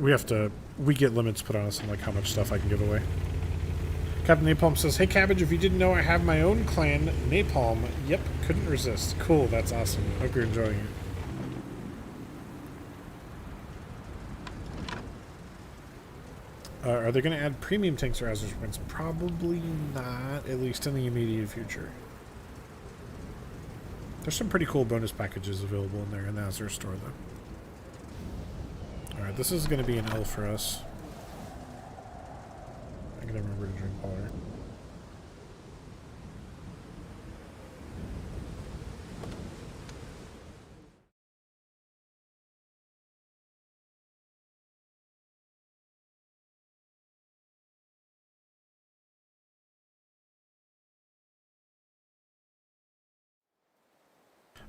we get limits put on us on like how much stuff I can give away. Captain Napalm says, hey Cabbage, if you didn't know, I have my own clan, Napalm. Yep, couldn't resist. Cool, that's awesome. Hope you're enjoying it. Are they going to add premium tanks or Azure points? Probably not, at least in the immediate future. There's some pretty cool bonus packages available in there in the Azure store, though. Alright, this is going to be an L for us. I gotta remember to drink water.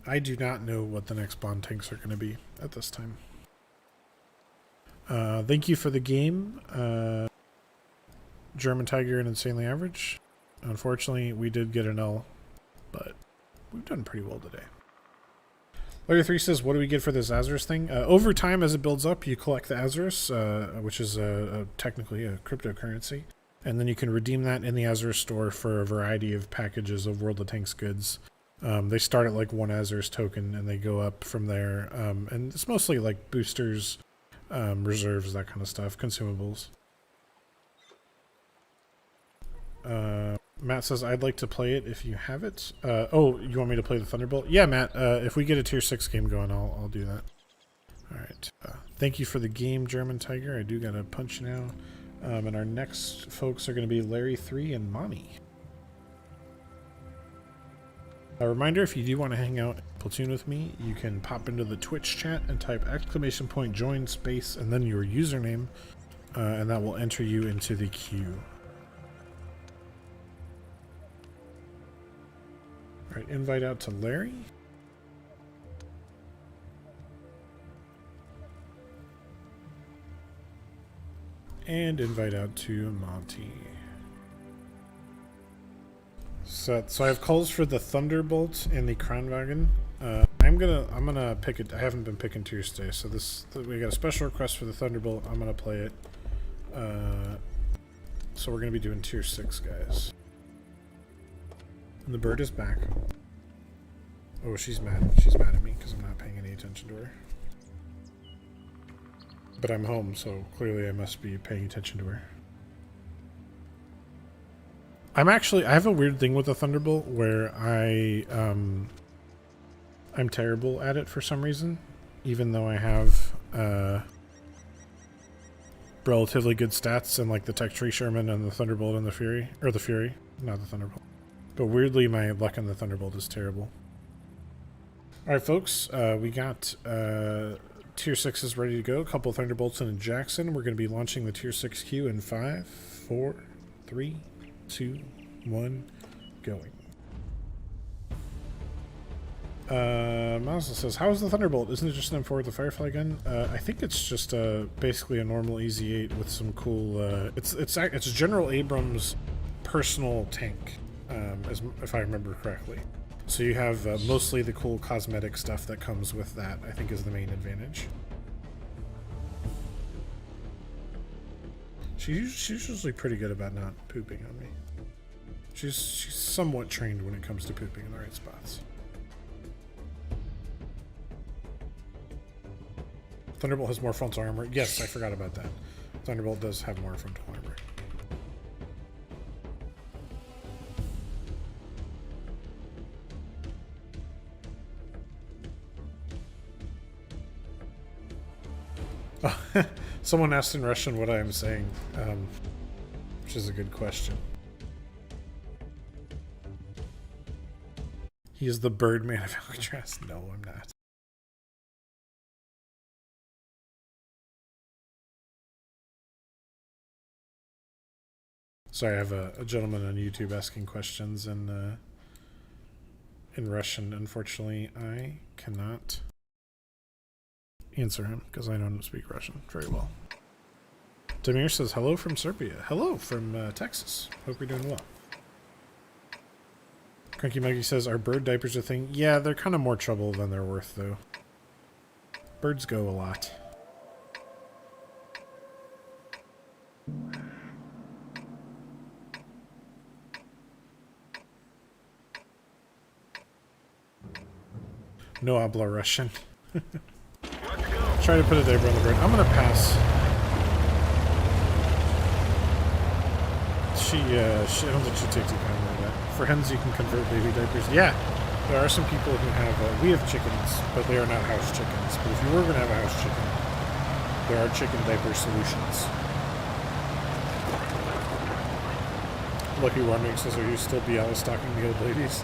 I do not know what the next bond tanks are going to be at this time. Thank you for the game, German Tiger and Insanely Average. Unfortunately, we did get an L, but we've done pretty well today. Layer 3 says, what do we get for this Azurus thing? Over time, as it builds up, you collect the Azurus, which is technically a cryptocurrency. And then you can redeem that in the Azurus store for a variety of packages of World of Tanks goods. They start at like 1 Azurus token and they go up from there. And it's mostly like boosters, reserves, that kind of stuff, consumables. Matt says, I'd like to play it if you have it. Oh, you want me to play the Thunderbolt? Yeah, Matt, if we get a tier 6 game going, I'll do that. Alright. Thank you for the game, German Tiger. I do gotta punch now. And our next folks are going to be Larry 3 and Mommy. A reminder, if you do want to hang out Platoon with me, you can pop into the Twitch chat and type !join space and then your username, and that will enter you into the queue. Alright, invite out to Larry. And invite out to Monty. So I have calls for the Thunderbolt and the Kranwagen. I'm gonna pick it. I haven't been picking tiers today, so we got a special request for the Thunderbolt. I'm gonna play it. So we're gonna be doing tier 6, guys. And the bird is back. Oh, she's mad. She's mad at me because I'm not paying any attention to her. But I'm home, so clearly I must be paying attention to her. I have a weird thing with the Thunderbolt where I'm terrible at it for some reason, even though I have relatively good stats in like the Tech Tree Sherman and the Thunderbolt and the Fury, not the Thunderbolt. But weirdly, my luck on the Thunderbolt is terrible. All right, folks, we got Tier 6 is ready to go. A couple of Thunderbolts and a Jackson. We're going to be launching the Tier 6 queue in 5, 4, 3, 2, 1, going. Miles says, "How is the Thunderbolt? Isn't it just an M4 with the Firefly gun?" I think it's just basically a normal Easy 8 with some cool. It's General Abrams' personal tank, if I remember correctly. So you have mostly the cool cosmetic stuff that comes with that, I think, is the main advantage. She's usually pretty good about not pooping on me. She's somewhat trained when it comes to pooping in the right spots. Thunderbolt has more frontal armor. Yes, I forgot about that. Thunderbolt does have more frontal armor. Someone asked in Russian what I am saying, which is a good question. He is the Birdman of Alcatraz. No, I'm not. Sorry, I have a gentleman on YouTube asking questions in Russian. Unfortunately, I cannot answer him because I don't speak Russian very well. Demir says, "Hello from Serbia." Hello from Texas. Hope you're doing well. Cranky Maggie says, "Are bird diapers a thing?" Yeah, they're kind of more trouble than they're worth, though. Birds go a lot. No habla Russian. Try to put a diaper on the bird. I'm gonna pass. I don't think she takes too kindly to that. For hens, you can convert baby diapers. Yeah, there are some people who have. We have chickens, but they are not house chickens. But if you were gonna have a house chicken, there are chicken diaper solutions. Lucky Warming says, "Are you still Bialystocking the old ladies?"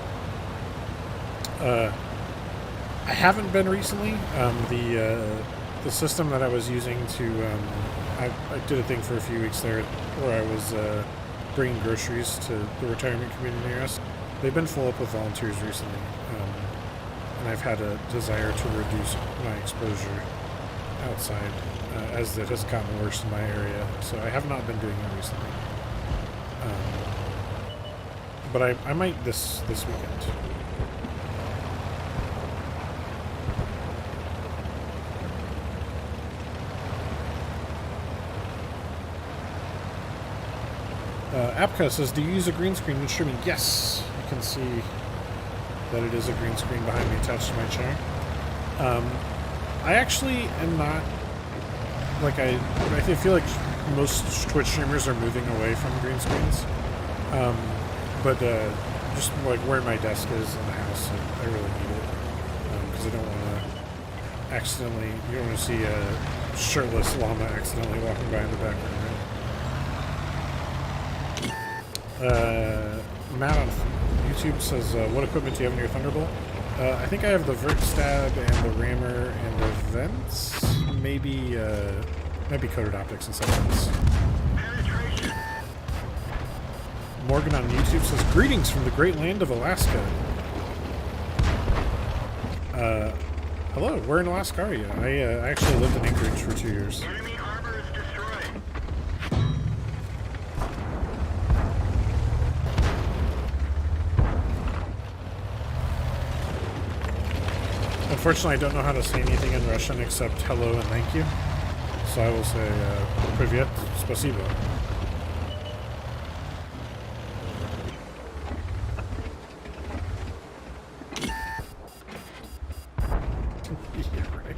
I haven't been recently. The system that I was using to, I did a thing for a few weeks there where I was bringing groceries to the retirement community near us. They've been full up with volunteers recently, and I've had a desire to reduce my exposure outside as it has gotten worse in my area. So I have not been doing it recently, but I might this weekend. Apka says, "Do you use a green screen when streaming?" Yes, you can see that it is a green screen behind me attached to my chair. I actually am not, like, I feel like most Twitch streamers are moving away from green screens. But just like where my desk is in the house, I really need it. Because I don't want to accidentally, you don't want to see a shirtless llama accidentally walking by in the background, right? Matt on YouTube says, what equipment do you have in your Thunderbolt? I think I have the Vert Stab and the Rammer and the Vents. Maybe Coated Optics and some Vents. Morgan on YouTube says, greetings from the great land of Alaska. Hello, where in Alaska are you? I actually lived in Anchorage for 2 years. Enemy armor is destroyed. Unfortunately, I don't know how to say anything in Russian except hello and thank you. So I will say, Privyet, spasibo. Yeah, right.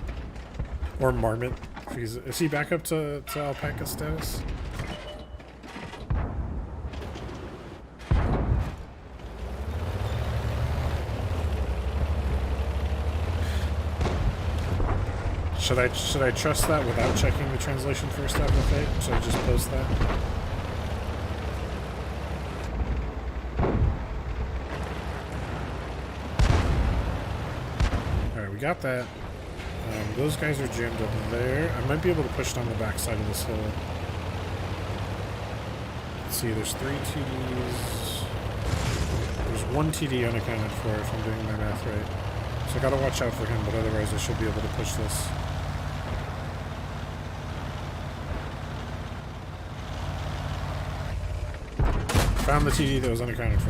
Or Marmot. Is he back up to alpaca status? Should I trust that without checking the translation first after fate? Should I just post that? Alright, we got that. Those guys are jammed up there. I might be able to push down the backside of this hill. Let's see, there's 3 TDs. There's 1 TD unaccounted for if I'm doing my math right. So I gotta watch out for him, but otherwise I should be able to push this. Found the TD that was unaccounted for.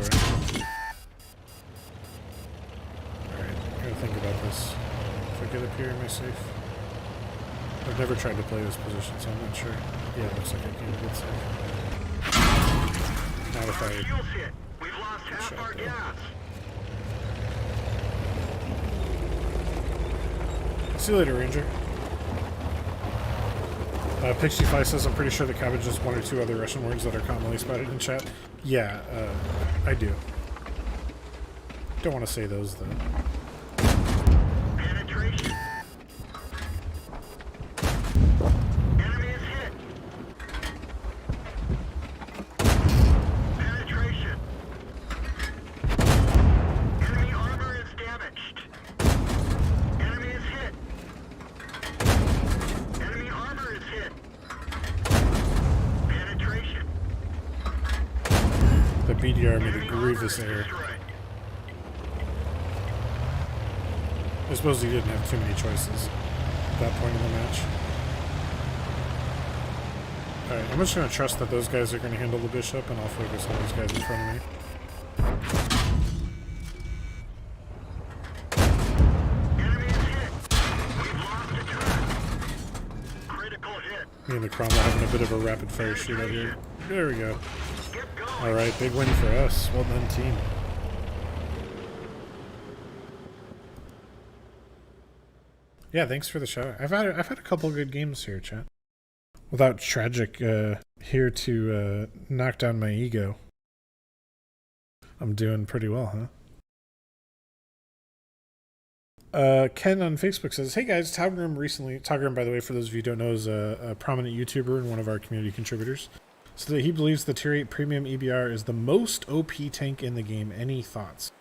Alright, I gotta think about this. If I get up here, am I safe? I've never tried to play this position, so I'm not sure. Yeah, it looks like I can get safe. Not if I... We've lost half our gas. See you later, Ranger. Pixie Fly says, I'm pretty sure the Cabbage is 1 or 2 other Russian words that are commonly spouted in chat. Yeah, I do. Don't want to say those, though. Penetration. Enemy is hit. Penetration. Enemy armor is damaged. Enemy is hit. Enemy armor is hit. Penetration. The BDR made a grievous error. I suppose he didn't have too many choices at that point in the match. Alright, I'm just going to trust that those guys are going to handle the bishop, and I'll focus on these guys in front of me. Enemy is hit. We've lost a track. Critical hit. Me and the Cromwell having a bit of a rapid fire shootout here. There we go. Get going. Alright, big win for us. Well done, team. Yeah, thanks for the shout out. I've had a couple good games here, chat. Without Tragic here to knock down my ego. I'm doing pretty well, huh? Ken on Facebook says, hey guys, Togrim, by the way, for those of you who don't know, is a prominent YouTuber and one of our community contributors. So that he believes the Tier 8 Premium EBR is the most OP tank in the game. Any thoughts?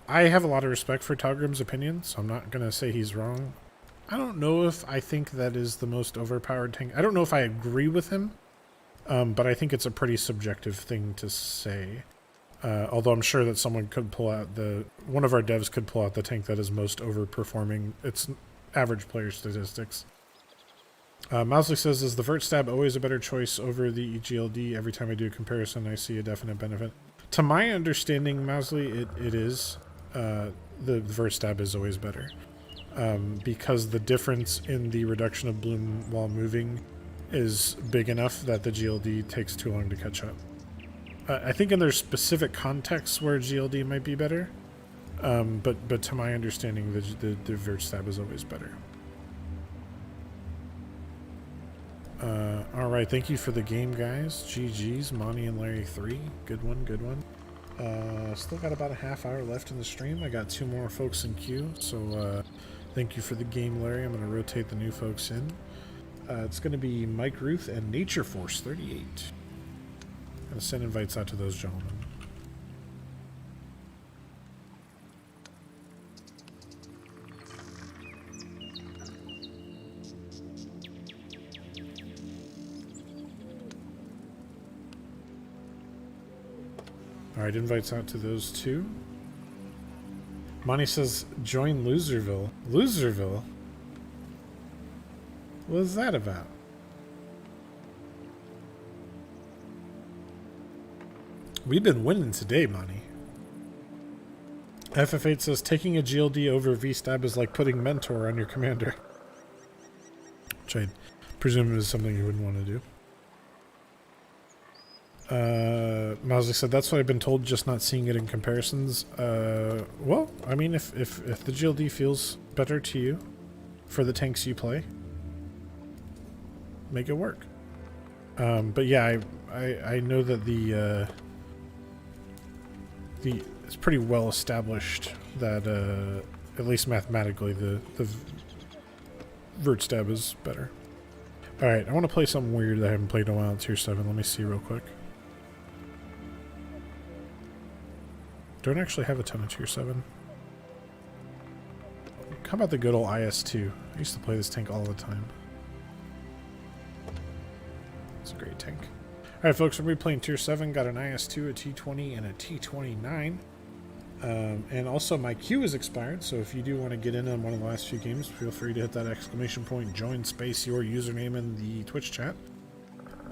I have a lot of respect for Togrim's opinion, so I'm not going to say he's wrong. I don't know if I think that is the most overpowered tank. I don't know if I agree with him, but I think it's a pretty subjective thing to say. Although I'm sure that someone could pull out one of our devs could pull out the tank that is most overperforming its average player statistics. Mousley says, is the Vert Stab always a better choice over the GLD? Every time I do a comparison, I see a definite benefit. To my understanding, Mousley, it is. The Vert Stab is always better. Because the difference in the reduction of bloom while moving is big enough that the GLD takes too long to catch up. I think in their specific contexts where GLD might be better, but to my understanding, the Vert Stab is always better. Alright, thank you for the game, guys. GG's, Monty and Larry 3. Good one, good one. Still got about a half hour left in the stream. I got 2 more folks in queue, so thank you for the game, Larry. I'm going to rotate the new folks in. It's going to be Mike Ruth and Nature Force 38. I'm going to send invites out to those gentlemen. Alright, invites out to those two. Monty says, join Loserville. Loserville? What is that about? We've been winning today, Monty. FF8 says, taking a GLD over VSTAB is like putting Mentor on your commander. Which I presume is something you wouldn't want to do. Mousy said, that's what I've been told, just not seeing it in comparisons. Well, I mean, if the GLD feels better to you for the tanks you play, make it work. But yeah, I know that it's pretty well established that at least mathematically the vert stab is better. All right, I want to play something weird that I haven't played in a while. Tier 7. Let me see real quick. Don't actually have a ton of Tier 7. How about the good old IS-2? I used to play this tank all the time. It's a great tank. Alright folks, we're going to be playing Tier 7. Got an IS-2, a T-20, and a T-29. And also my queue is expired, so if you do want to get in on one of the last few games, feel free to hit that exclamation point, join space your username in the Twitch chat.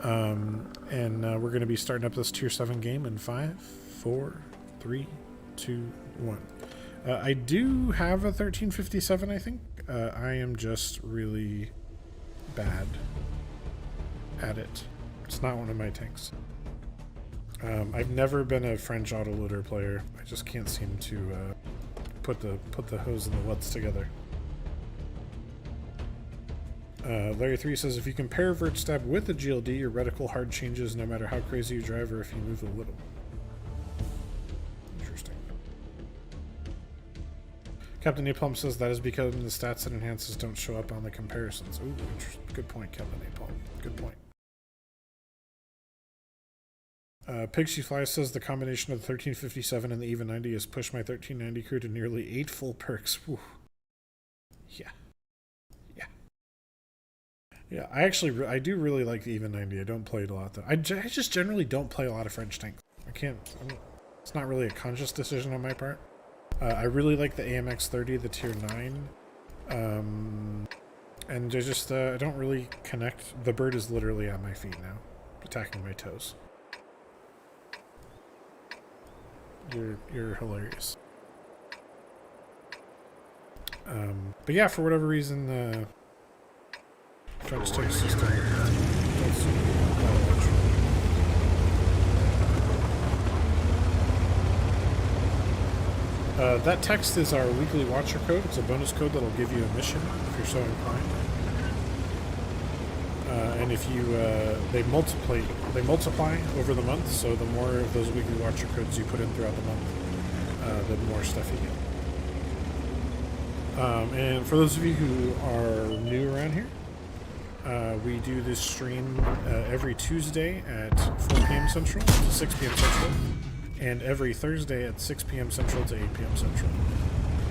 We're going to be starting up this Tier 7 game in 5, 4, 3, 2, 1. I do have a 1357, I think. I am just really bad at it. It's not one of my tanks. I've never been a French autoloader player. I just can't seem to put the hose and the LUTs together. Larry3 says, if you compare vert stab with a GLD, your reticle hard changes no matter how crazy you drive or if you move a little. Interesting. Captain Napalm says that is because the stats that enhances don't show up on the comparisons. Ooh, good point, Captain Napalm. Good point. Pixie Fly says the combination of the 1357 and the EVA 90 has pushed my 1390 crew to nearly 8 full perks. Whew. Yeah. Yeah, I do really like the EVA 90. I don't play it a lot though. I just generally don't play a lot of French tanks. It's not really a conscious decision on my part. I really like the AMX 30, the Tier 9. And I don't really connect. The bird is literally on my feet now, attacking my toes. You're hilarious. But yeah, for whatever reason, French tank system. That text is our weekly watcher code. It's a bonus code that'll give you a mission if you're so inclined. And if you they multiply over the month, so the more of those weekly watcher codes you put in throughout the month, the more stuff you get. And for those of you who are new around here, we do this stream every Tuesday at 4 p.m. Central to 6 p.m. Central, and every Thursday at 6 p.m. Central to 8 p.m. Central.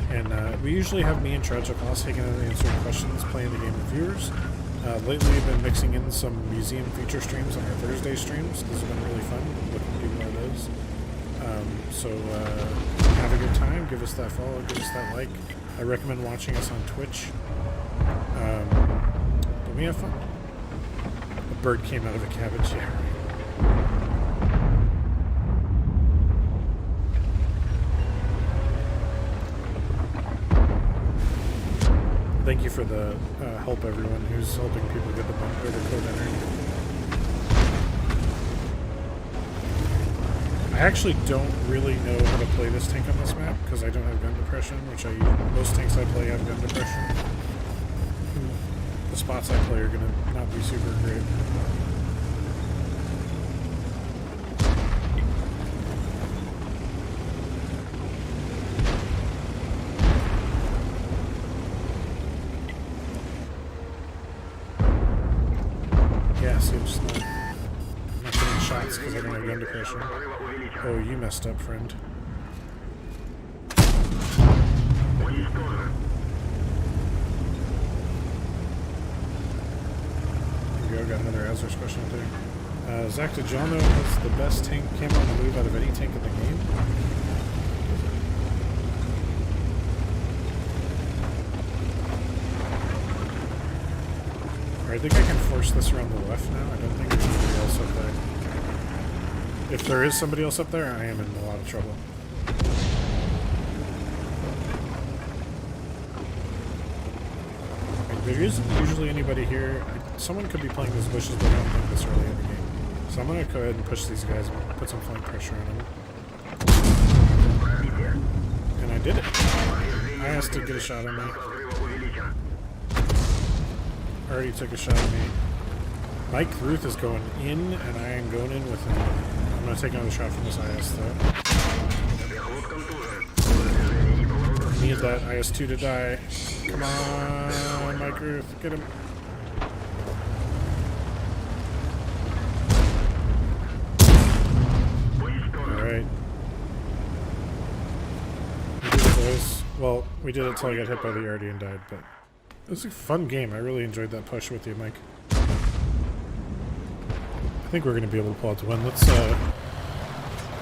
And we usually have me and Tragicloss taking and answering questions, playing the game with viewers. Lately we've been mixing in some museum feature streams on our Thursday streams. This has been really fun. I'm looking to do more of those. So have a good time. Give us that follow. Give us that like. I recommend watching us on Twitch. But we have fun. A bird came out of a cabbage. Yeah. Thank you for the help, everyone who's helping people get the code entered. I actually don't really know how to play this tank on this map because I don't have gun depression, which most tanks I play have gun depression. The spots I play are gonna not be super great. I'm not getting shots because I don't have gun depression. Oh, you messed up, friend. There you go, got another Azure special too. Zach, did y'all know it was the best tank camo on the move out of any tank in the game? I think I can force this around the left now. I don't think there's anybody else up there. If there is somebody else up there, I am in a lot of trouble. There isn't usually anybody here. Someone could be playing these bushes, but I don't think this early in the game. So I'm going to go ahead and push these guys and put some flank pressure on them. And I did it. I asked to get a shot on me. Already took a shot at me. Mike Ruth is going in, and I am going in with him. I'm going to take another shot from this IS, though. Need that IS-2 to die. Come on, Mike Ruth. Get him. Alright. We did it, boys. Well, we did it until I got hit by the Yardy and died, but it was a fun game. I really enjoyed that push with you, Mike. I think we're going to be able to pull out the win. Let's,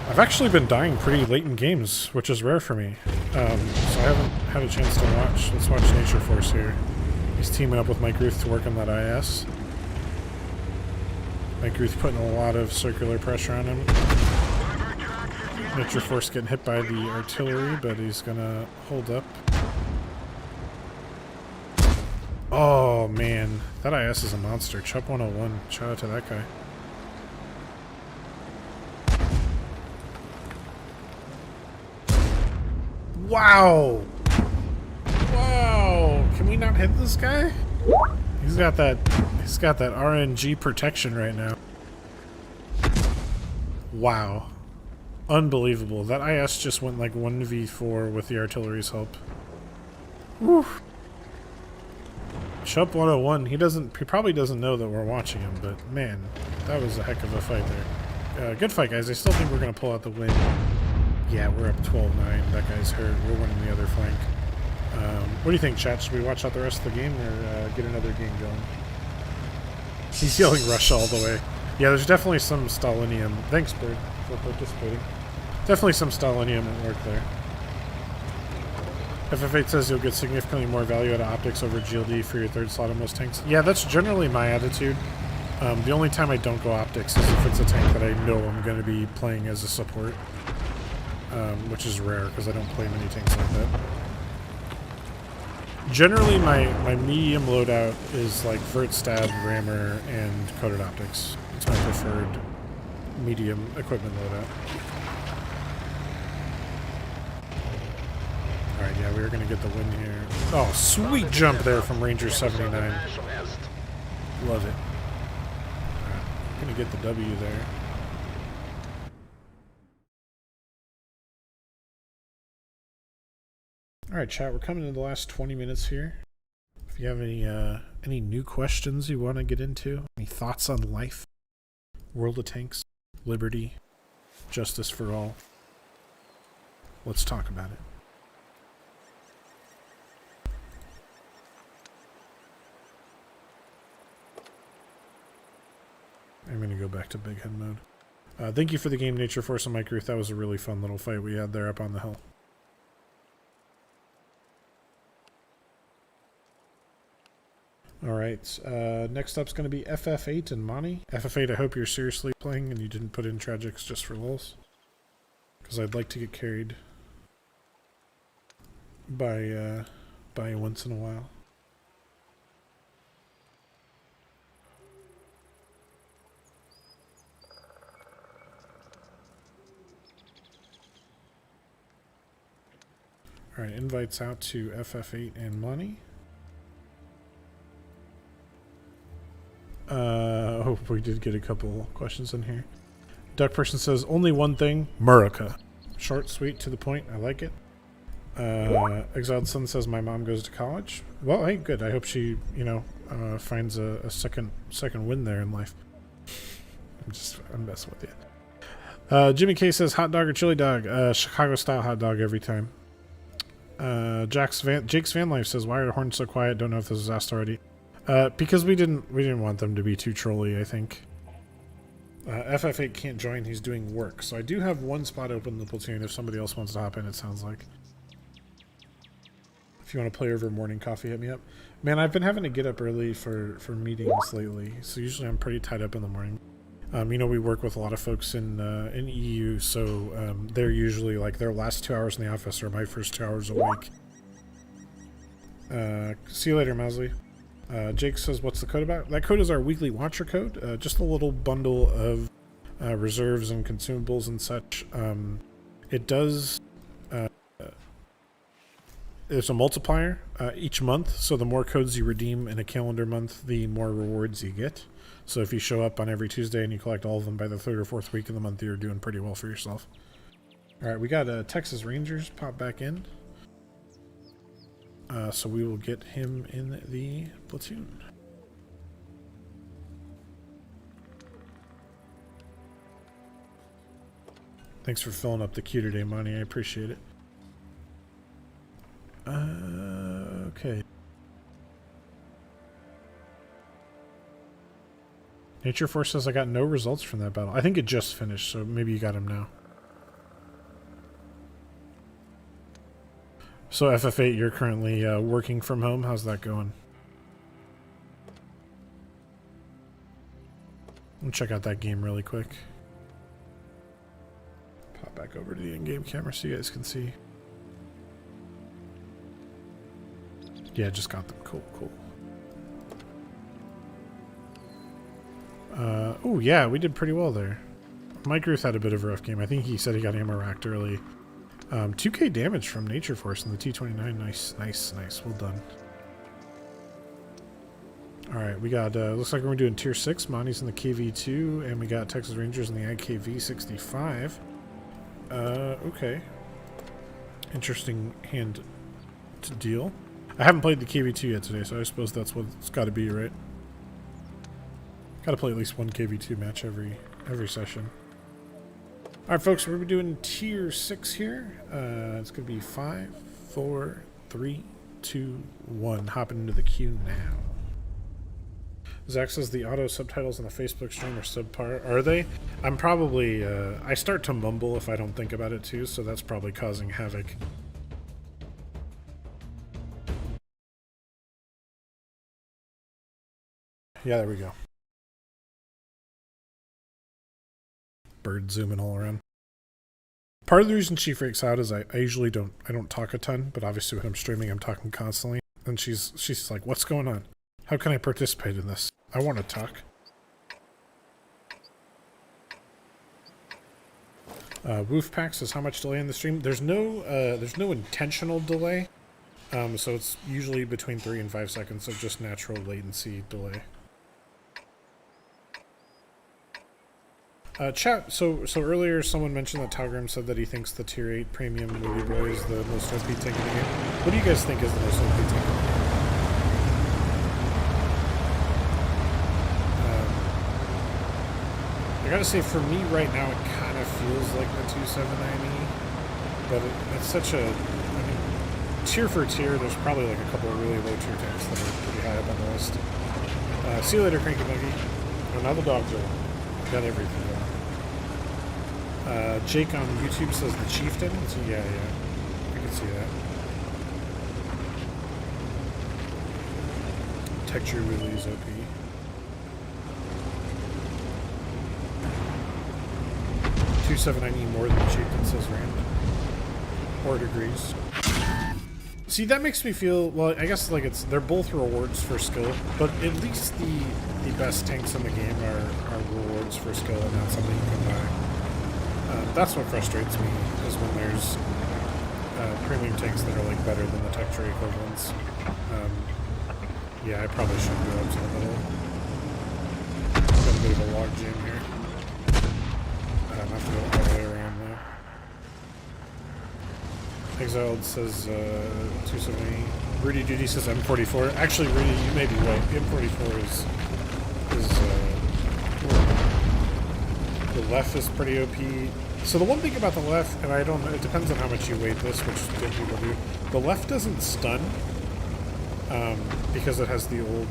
I've actually been dying pretty late in games, which is rare for me. So I haven't had a chance to watch. Let's watch Nature Force here. He's teaming up with Mike Ruth to work on that IS. Mike Ruth putting a lot of circular pressure on him. Nature Force getting hit by the artillery, but he's going to hold up. Oh, man. That IS is a monster. Chup 101. Shout out to that guy. Wow! Wow! Can we not hit this guy? He's got that RNG protection right now. Wow. Unbelievable. That IS just went like 1v4 with the artillery's help. Whew. Chup 101, he probably doesn't know that we're watching him, but man, that was a heck of a fight there. Good fight, guys. I still think we're going to pull out the win. Yeah, we're up 12-9. That guy's hurt. We're winning the other flank. What do you think, chat? Should we watch out the rest of the game or get another game going? He's yelling Russia all the way. Yeah, there's definitely some Stalinium. Thanks, Bird, for participating. Definitely some Stalinium at work there. FF8 says you'll get significantly more value out of optics over GLD for your third slot on most tanks. Yeah, that's generally my attitude. The only time I don't go optics is if it's a tank that I know I'm going to be playing as a support. Which is rare because I don't play many tanks like that. Generally, my medium loadout is like Vert, Stab, Rammer, and Coated Optics. It's my preferred medium equipment loadout. Alright, yeah, we're going to get the win here. Oh, sweet jump there from Ranger 79. Love it. Alright, going to get the W there. Alright, chat, we're coming to the last 20 minutes here. If you have any new questions you want to get into, any thoughts on life, World of Tanks, Liberty, Justice for All, let's talk about it. I'm going to go back to Big Head mode. Thank you for the game, Nature Force and Mike Ruth. That was a really fun little fight we had there up on the hill. Alright, next up's going to be FF8 and Monty. FF8, I hope you're seriously playing and you didn't put in Tragics just for lulz. Because I'd like to get carried by once in a while. Alright, invites out to FF8 and Monty. Hope we did get a couple questions in here. Duck Person says, only one thing, Murica. Short, sweet, to the point. I like it. Exiled Sun says, my mom goes to college. Well, hey, good. I hope she, finds a second win there in life. I'm messing with you. Jimmy K says, hot dog or chili dog? Chicago style hot dog every time. Jake's Van Life says, why are the horns so quiet? Don't know if this was asked already. Because we didn't want them to be too trolly, I think. FF8 can't join. He's doing work. So I do have one spot open in the platoon if somebody else wants to hop in, it sounds like. If you want to play over morning coffee, hit me up. Man, I've been having to get up early for meetings lately. So usually I'm pretty tied up in the morning. You know, we work with a lot of folks in EU, so they're usually like their last 2 hours in the office are my first 2 hours a week. See you later, Mousley. Jake says, what's the code about? That code is our weekly watcher code. Just a little bundle of reserves and consumables and such. It does... there's a multiplier each month, so the more codes you redeem in a calendar month, the more rewards you get. So if you show up on every Tuesday and you collect all of them by the 3rd or 4th week of the month, you're doing pretty well for yourself. Alright, we got Texas Rangers pop back in. So we will get him in the platoon. Thanks for filling up the queue today, Monty. I appreciate it. Okay. Nature Force says I got no results from that battle. I think it just finished, so maybe you got him now. So FF8, you're currently working from home. How's that going? I'll check out that game really quick. Pop back over to the in-game camera so you guys can see. Yeah, just got them. Cool, cool. Oh, yeah, we did pretty well there. Mike Ruth had a bit of a rough game. I think he said he got ammo racked early. 2k damage from Nature Force in the T-29. Nice, nice, nice. Well done. Alright, we got, looks like we're doing Tier 6. Monty's in the KV-2, and we got Texas Rangers in the IKV-65. Okay. Interesting hand to deal. I haven't played the KV-2 yet today, so I suppose that's what it's got to be, right? Got to play at least one KV-2 match every session. Alright, folks, we're doing Tier 6 here. It's going to be 5, 4, 3, 2, 1. Hopping into the queue now. Zach says the auto subtitles on the Facebook stream are subpar. Are they? I'm probably... I start to mumble if I don't think about it too, so that's probably causing havoc. Yeah, there we go. Bird zooming all around. Part of the reason she freaks out is I usually don't talk a ton, but obviously when I'm streaming I'm talking constantly. And she's like, what's going on? How can I participate in this? I want to talk. Woofpack says how much delay in the stream? There's no intentional delay. So it's usually between 3 and 5 seconds of just natural latency delay. Chat, so earlier someone mentioned that Talgram said that he thinks the Tier 8 Premium Movie Boy is the most OP tank in the game. What do you guys think is the most OP tank in the game? I gotta say, for me right now, it kind of feels like the 279E, but it's such a... I mean, tier for tier, there's probably like a couple of really low tier tanks that are pretty high up on the list. See you later, Cranky Monkey. Oh, now the dogs are on. Got everything going. Jake on YouTube says the Chieftain. So yeah, I can see that. Texture really is OP. .279E more than the Chieftain, says Rand. Or degrees. See, that makes me feel, well, I guess like they're both rewards for skill, but at least the best tanks in the game are rewards for skill and not something you can buy. That's what frustrates me, is when there's premium tanks that are like better than the tech tree equivalents. Yeah, I probably should go up to the middle. Got a bit of a log jam here. I don't have to go all the way around now. Exiled says 270. Rudy Duty says M44. Actually, Rudy, you may be right. M44 is the left is pretty OP. So the one thing about the left, and I don't know, it depends on how much you weight this, which good people do. The left doesn't stun because it has the old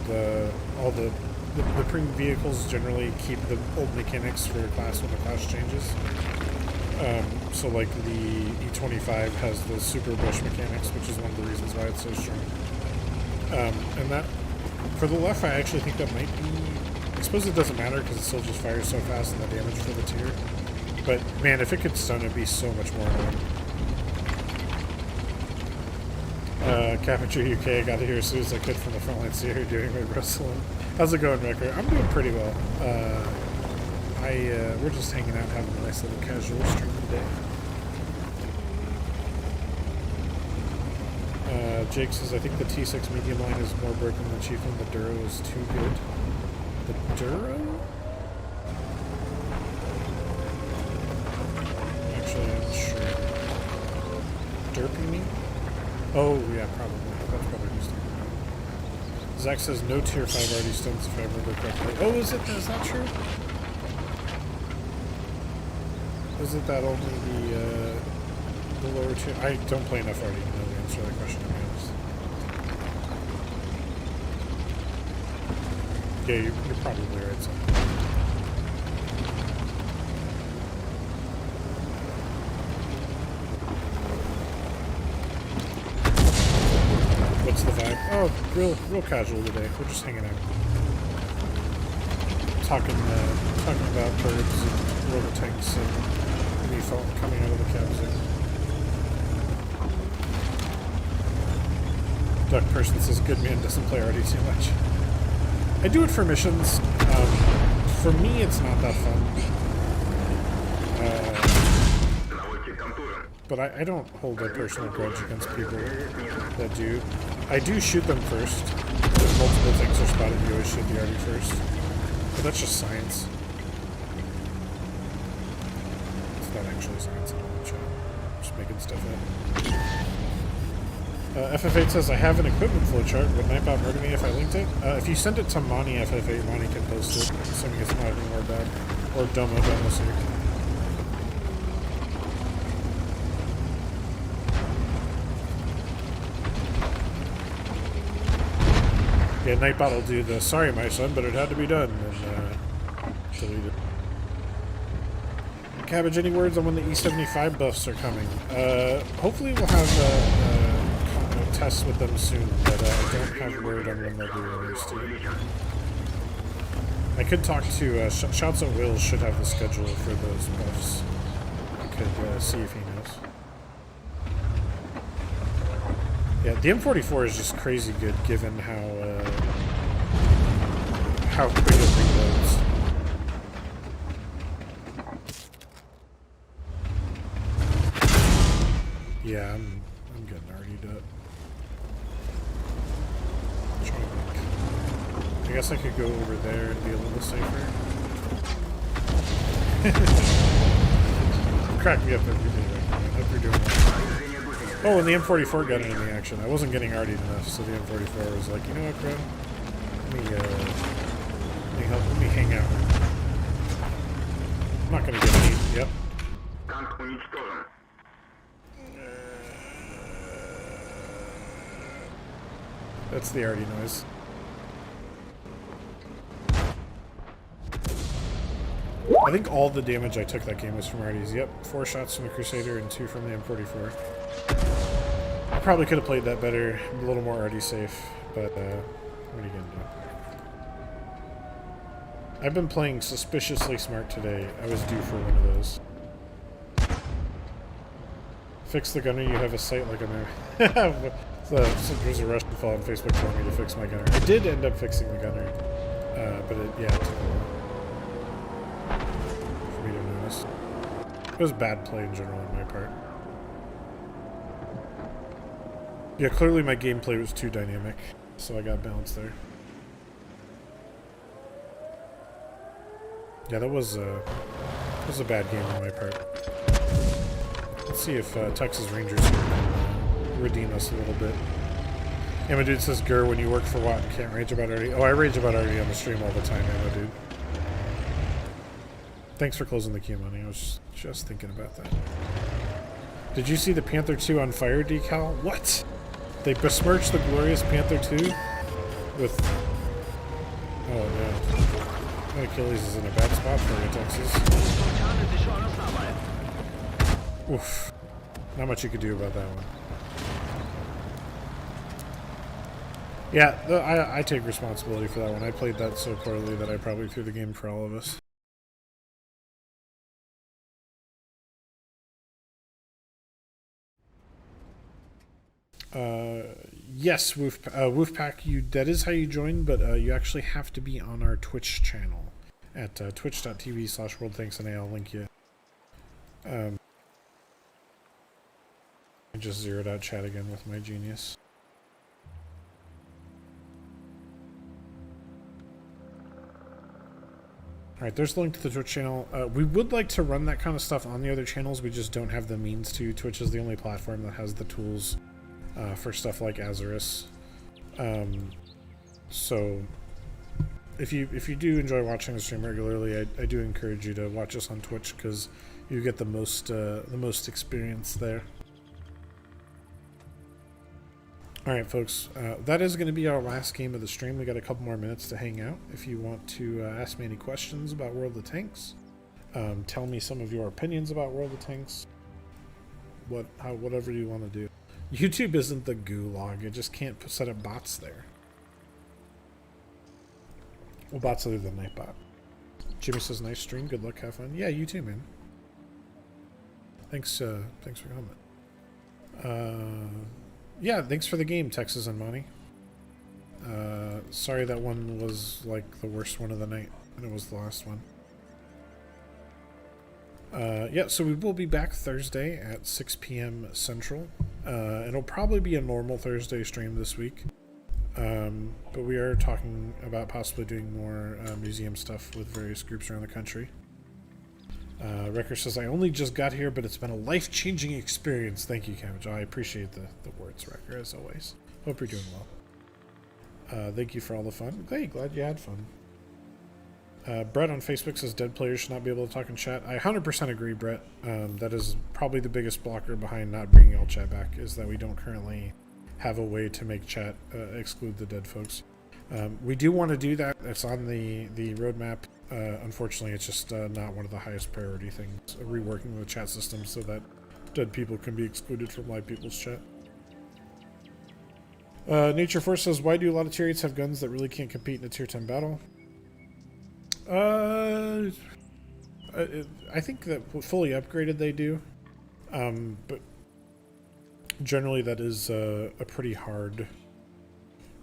all the the premium vehicles generally keep the old mechanics for the class when the class changes. So like the E25 has the super bush mechanics, which is one of the reasons why it's so strong. And that, for the left, I actually think that might be... I suppose it doesn't matter because it still just fires so fast and the damage for the tier. But man, if it could stun, it'd be so much more annoying. Cabbage UK, I got to hear as soon as I could from the front line. See how you're doing with wrestling. How's it going, Wrecker? I'm doing pretty well. We're just hanging out, having a nice little casual stream today. Jake says, I think the T6 medium line is more broken than Chieftain. The Duro is too good. The Duro? Actually, I'm sure. Derpy me? Oh, yeah, probably. That's probably just Zach says no tier 5 already stuns if I remember correctly. Oh, is that true? Is it that only the lower tier? I don't play enough already to know the answer to that question, to be honest. Yeah, you're probably right, so. What's the vibe? Oh, real casual today. We're just hanging out. Talking about birds and roller tanks and me coming out of the cab zone. Duck person says, good man doesn't play already too much. I do it for missions. For me, it's not that fun. But I don't hold a personal grudge against people that do. I do shoot them first. If multiple things are spotted, you always shoot the arty first. But that's just science. It's not actually science at all. I'm just making stuff up. FF8 says, I have an equipment flowchart. Would Nightbot murder me if I linked it? If you send it to Monty FF8, Monty can post it, assuming it's not any more bad. Or Domo, sorry. Yeah, Nightbot will do the, sorry my son, but it had to be done, and delete it. Cabbage, any words on when the E75 buffs are coming? Hopefully we'll have tests with them soon, but I don't have word on when they'll be released yet. I could talk to, Shouts at Will should have the schedule for those buffs. I could see if he knows. Yeah, the M44 is just crazy good given how quick it reloads. Yeah, I'm getting already up. I guess I could go over there and be a little safer. Crack me up every day right now. I hope you're doing well. Oh, and the M44 got into the action. I wasn't getting artied enough, so the M44 was like, you know what, bro? Let me hang out. I'm not gonna get any. Yep. That's the arty noise. I think all the damage I took that game was from arties. Yep, 4 shots from the Crusader and 2 from the M44. I probably could have played that better, a little more arty safe, but what are you gonna do? I've been playing suspiciously smart today. I was due for one of those. Fix the gunner, you have a sight like a man. There's a Russian fall on Facebook telling me to fix my gunner. I did end up fixing the gunner, but it took a while for me to notice. It was bad play in general on my part. Yeah, clearly my gameplay was too dynamic, so I got balanced there. Yeah, that was a bad game on my part. Let's see if Texas Rangers can redeem us a little bit. Amadude says, Gur, when you work for Watt and can't rage about arty. Oh, I rage about arty on the stream all the time, Amadude. Thanks for closing the queue, Money. I was just thinking about that. Did you see the Panther 2 on fire decal? What? They besmirched the glorious Panther 2 with Oh no. My Achilles is in a bad spot for you, Texas. Spontane sich schon aus Arbeit. Oof. Not much you could do about that one. Yeah, I take responsibility for that one. I played that so poorly that I probably threw the game for all of us. Yes, Wolfpack, that is how you join, but you actually have to be on our Twitch channel at twitch.tv/worldtanksna. I'll link you. I just zeroed out chat again with my genius. Alright, there's the link to the Twitch channel. We would like to run that kind of stuff on the other channels, we just don't have the means to. Twitch is the only platform that has the tools for stuff like Azarus. So if you do enjoy watching the stream regularly, I do encourage you to watch us on Twitch because you get the most experience there. Alright folks, that is going to be our last game of the stream. We got a couple more minutes to hang out. If you want to ask me any questions about World of Tanks, tell me some of your opinions about World of Tanks, whatever you want to do. YouTube isn't the gulag, it just can't set up bots there. Well, bots other than Nightbot. Jimmy says, nice stream, good luck, have fun. Yeah, you too, man. Thanks for coming. Yeah, thanks for the game, Texas and Monty. Sorry that one was like the worst one of the night, and it was the last one. Yeah, so we will be back Thursday at 6 p.m. Central. It'll probably be a normal Thursday stream this week. But we are talking about possibly doing more museum stuff with various groups around the country. Wrecker says, I only just got here, but it's been a life-changing experience. Thank you, Cabbage. I appreciate the words, Wrecker, as always. Hope you're doing well. Thank you for all the fun. Hey, glad you had fun. Brett on Facebook says, dead players should not be able to talk in chat. I 100% agree, Brett. That is probably the biggest blocker behind not bringing all chat back, is that we don't currently have a way to make chat exclude the dead folks. We do want to do that. It's on the roadmap. Unfortunately, it's just not one of the highest priority things. Reworking the chat system so that dead people can be excluded from live people's chat. Nature Force says, why do a lot of tier 8s have guns that really can't compete in a tier 10 battle? I think that fully upgraded they do. But generally that is a pretty hard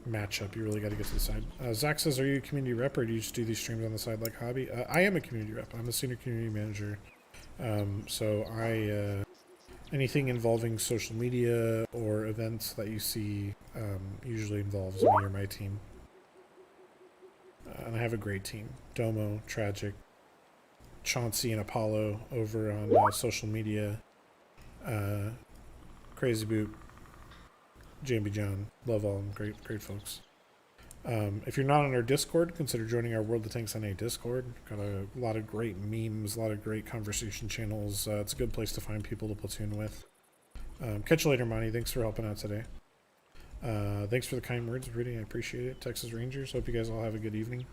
matchup. You really got to get to the side. Zach says, are you a community rep or do you just do these streams on the side like hobby? I am a community rep. I'm a senior community manager. So I anything involving social media or events that you see usually involves me or my team. And I have a great team. Domo, Tragic, Chauncey and Apollo over on social media. Crazy Boot, Jamie John, love all of them, great folks. If you're not on our Discord, consider joining our World of Tanks NA Discord. Got a lot of great memes, a lot of great conversation channels. It's a good place to find people to platoon with. Catch you later, Monty. Thanks for helping out today. Thanks for the kind words, Rudy. I appreciate it. Texas Rangers, hope you guys all have a good evening.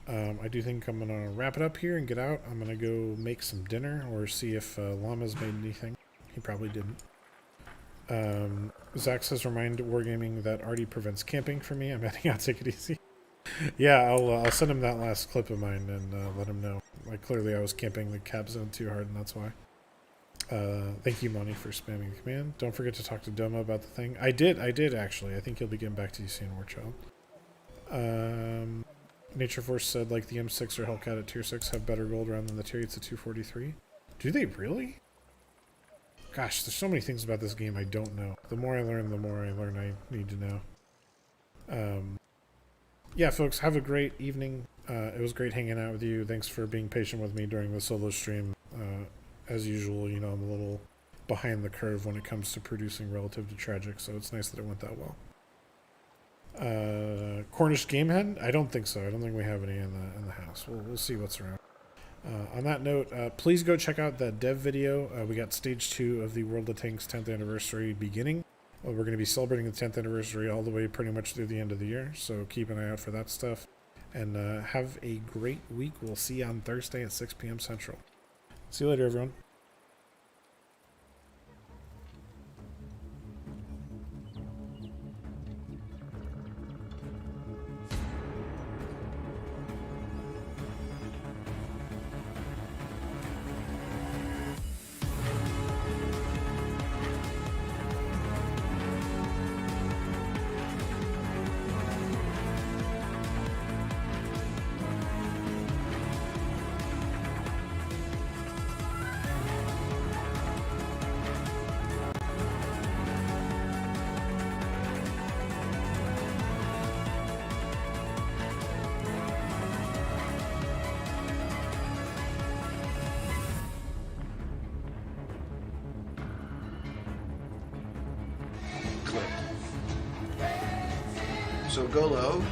I do think I'm going to wrap it up here and get out. I'm going to go make some dinner or see if Llama's made anything. He probably didn't. Zach says, remind Wargaming that Artie prevents camping for me. I'm heading out, take it easy. Yeah, I'll send him that last clip of mine and let him know. Like, clearly I was camping the cap zone too hard and that's why. Thank you, Monty, for spamming the command. Don't forget to talk to Domo about the thing. I did actually. I think he'll be getting back to you soon, Warchild. Nature Force said, like the M6 or Hellcat at tier 6 have better gold round than the tier 8s at 243. Do they really? Gosh, there's so many things about this game I don't know. The more I learn I need to know. Yeah, folks, have a great evening. It was great hanging out with you. Thanks for being patient with me during the solo stream. As usual, you know, I'm a little behind the curve when it comes to producing relative to Tragic, so it's nice that it went that well. Cornish Gamehead? I don't think so. I don't think we have any in the house. We'll see what's around. On that note, please go check out that dev video. We got stage 2 of the World of Tanks 10th anniversary beginning. We're going to be celebrating the 10th anniversary all the way pretty much through the end of the year, so keep an eye out for that stuff. And have a great week. We'll see you on Thursday at 6 p.m. Central. See you later, everyone. So go low.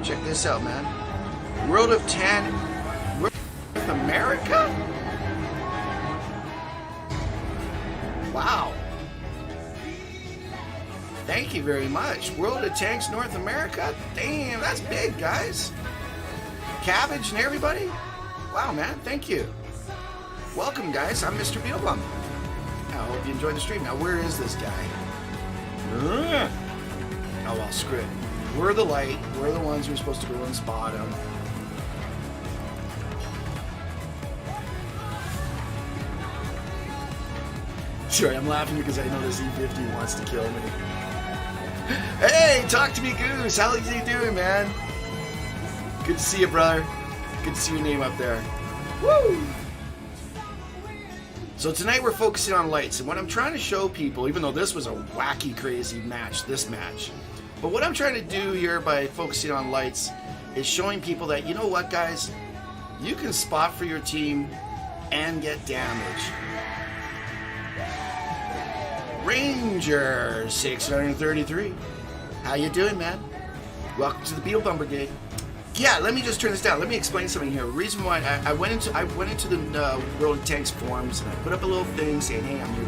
Check this out, man. World of 10. World of America? Wow. Thank you very much. World of Tanks North America? Damn, that's big, guys. Cabbage and everybody? Wow, man, thank you. Welcome, guys. I'm Mr. Beelbum. I hope you enjoyed the stream. Now, where is this guy? Oh, well, screw it. We're the light. We're the ones who are supposed to go and spot him. Sorry, I'm laughing because I know this E50 wants to kill me. Hey, talk to me, Goose. How you doing, man? Good to see you, brother. Good to see your name up there. Woo! So tonight we're focusing on lights, and what I'm trying to show people, even though this was a wacky, crazy match, this match, but what I'm trying to do here by focusing on lights is showing people that, you know what, guys? You can spot for your team and get damage. Ranger 633. How you doing, man? Welcome to the Beelbum Brigade. Yeah, let me just turn this down. Let me explain something here. The reason why I went into the World of Tanks forums and I put up a little thing saying, hey, I'm your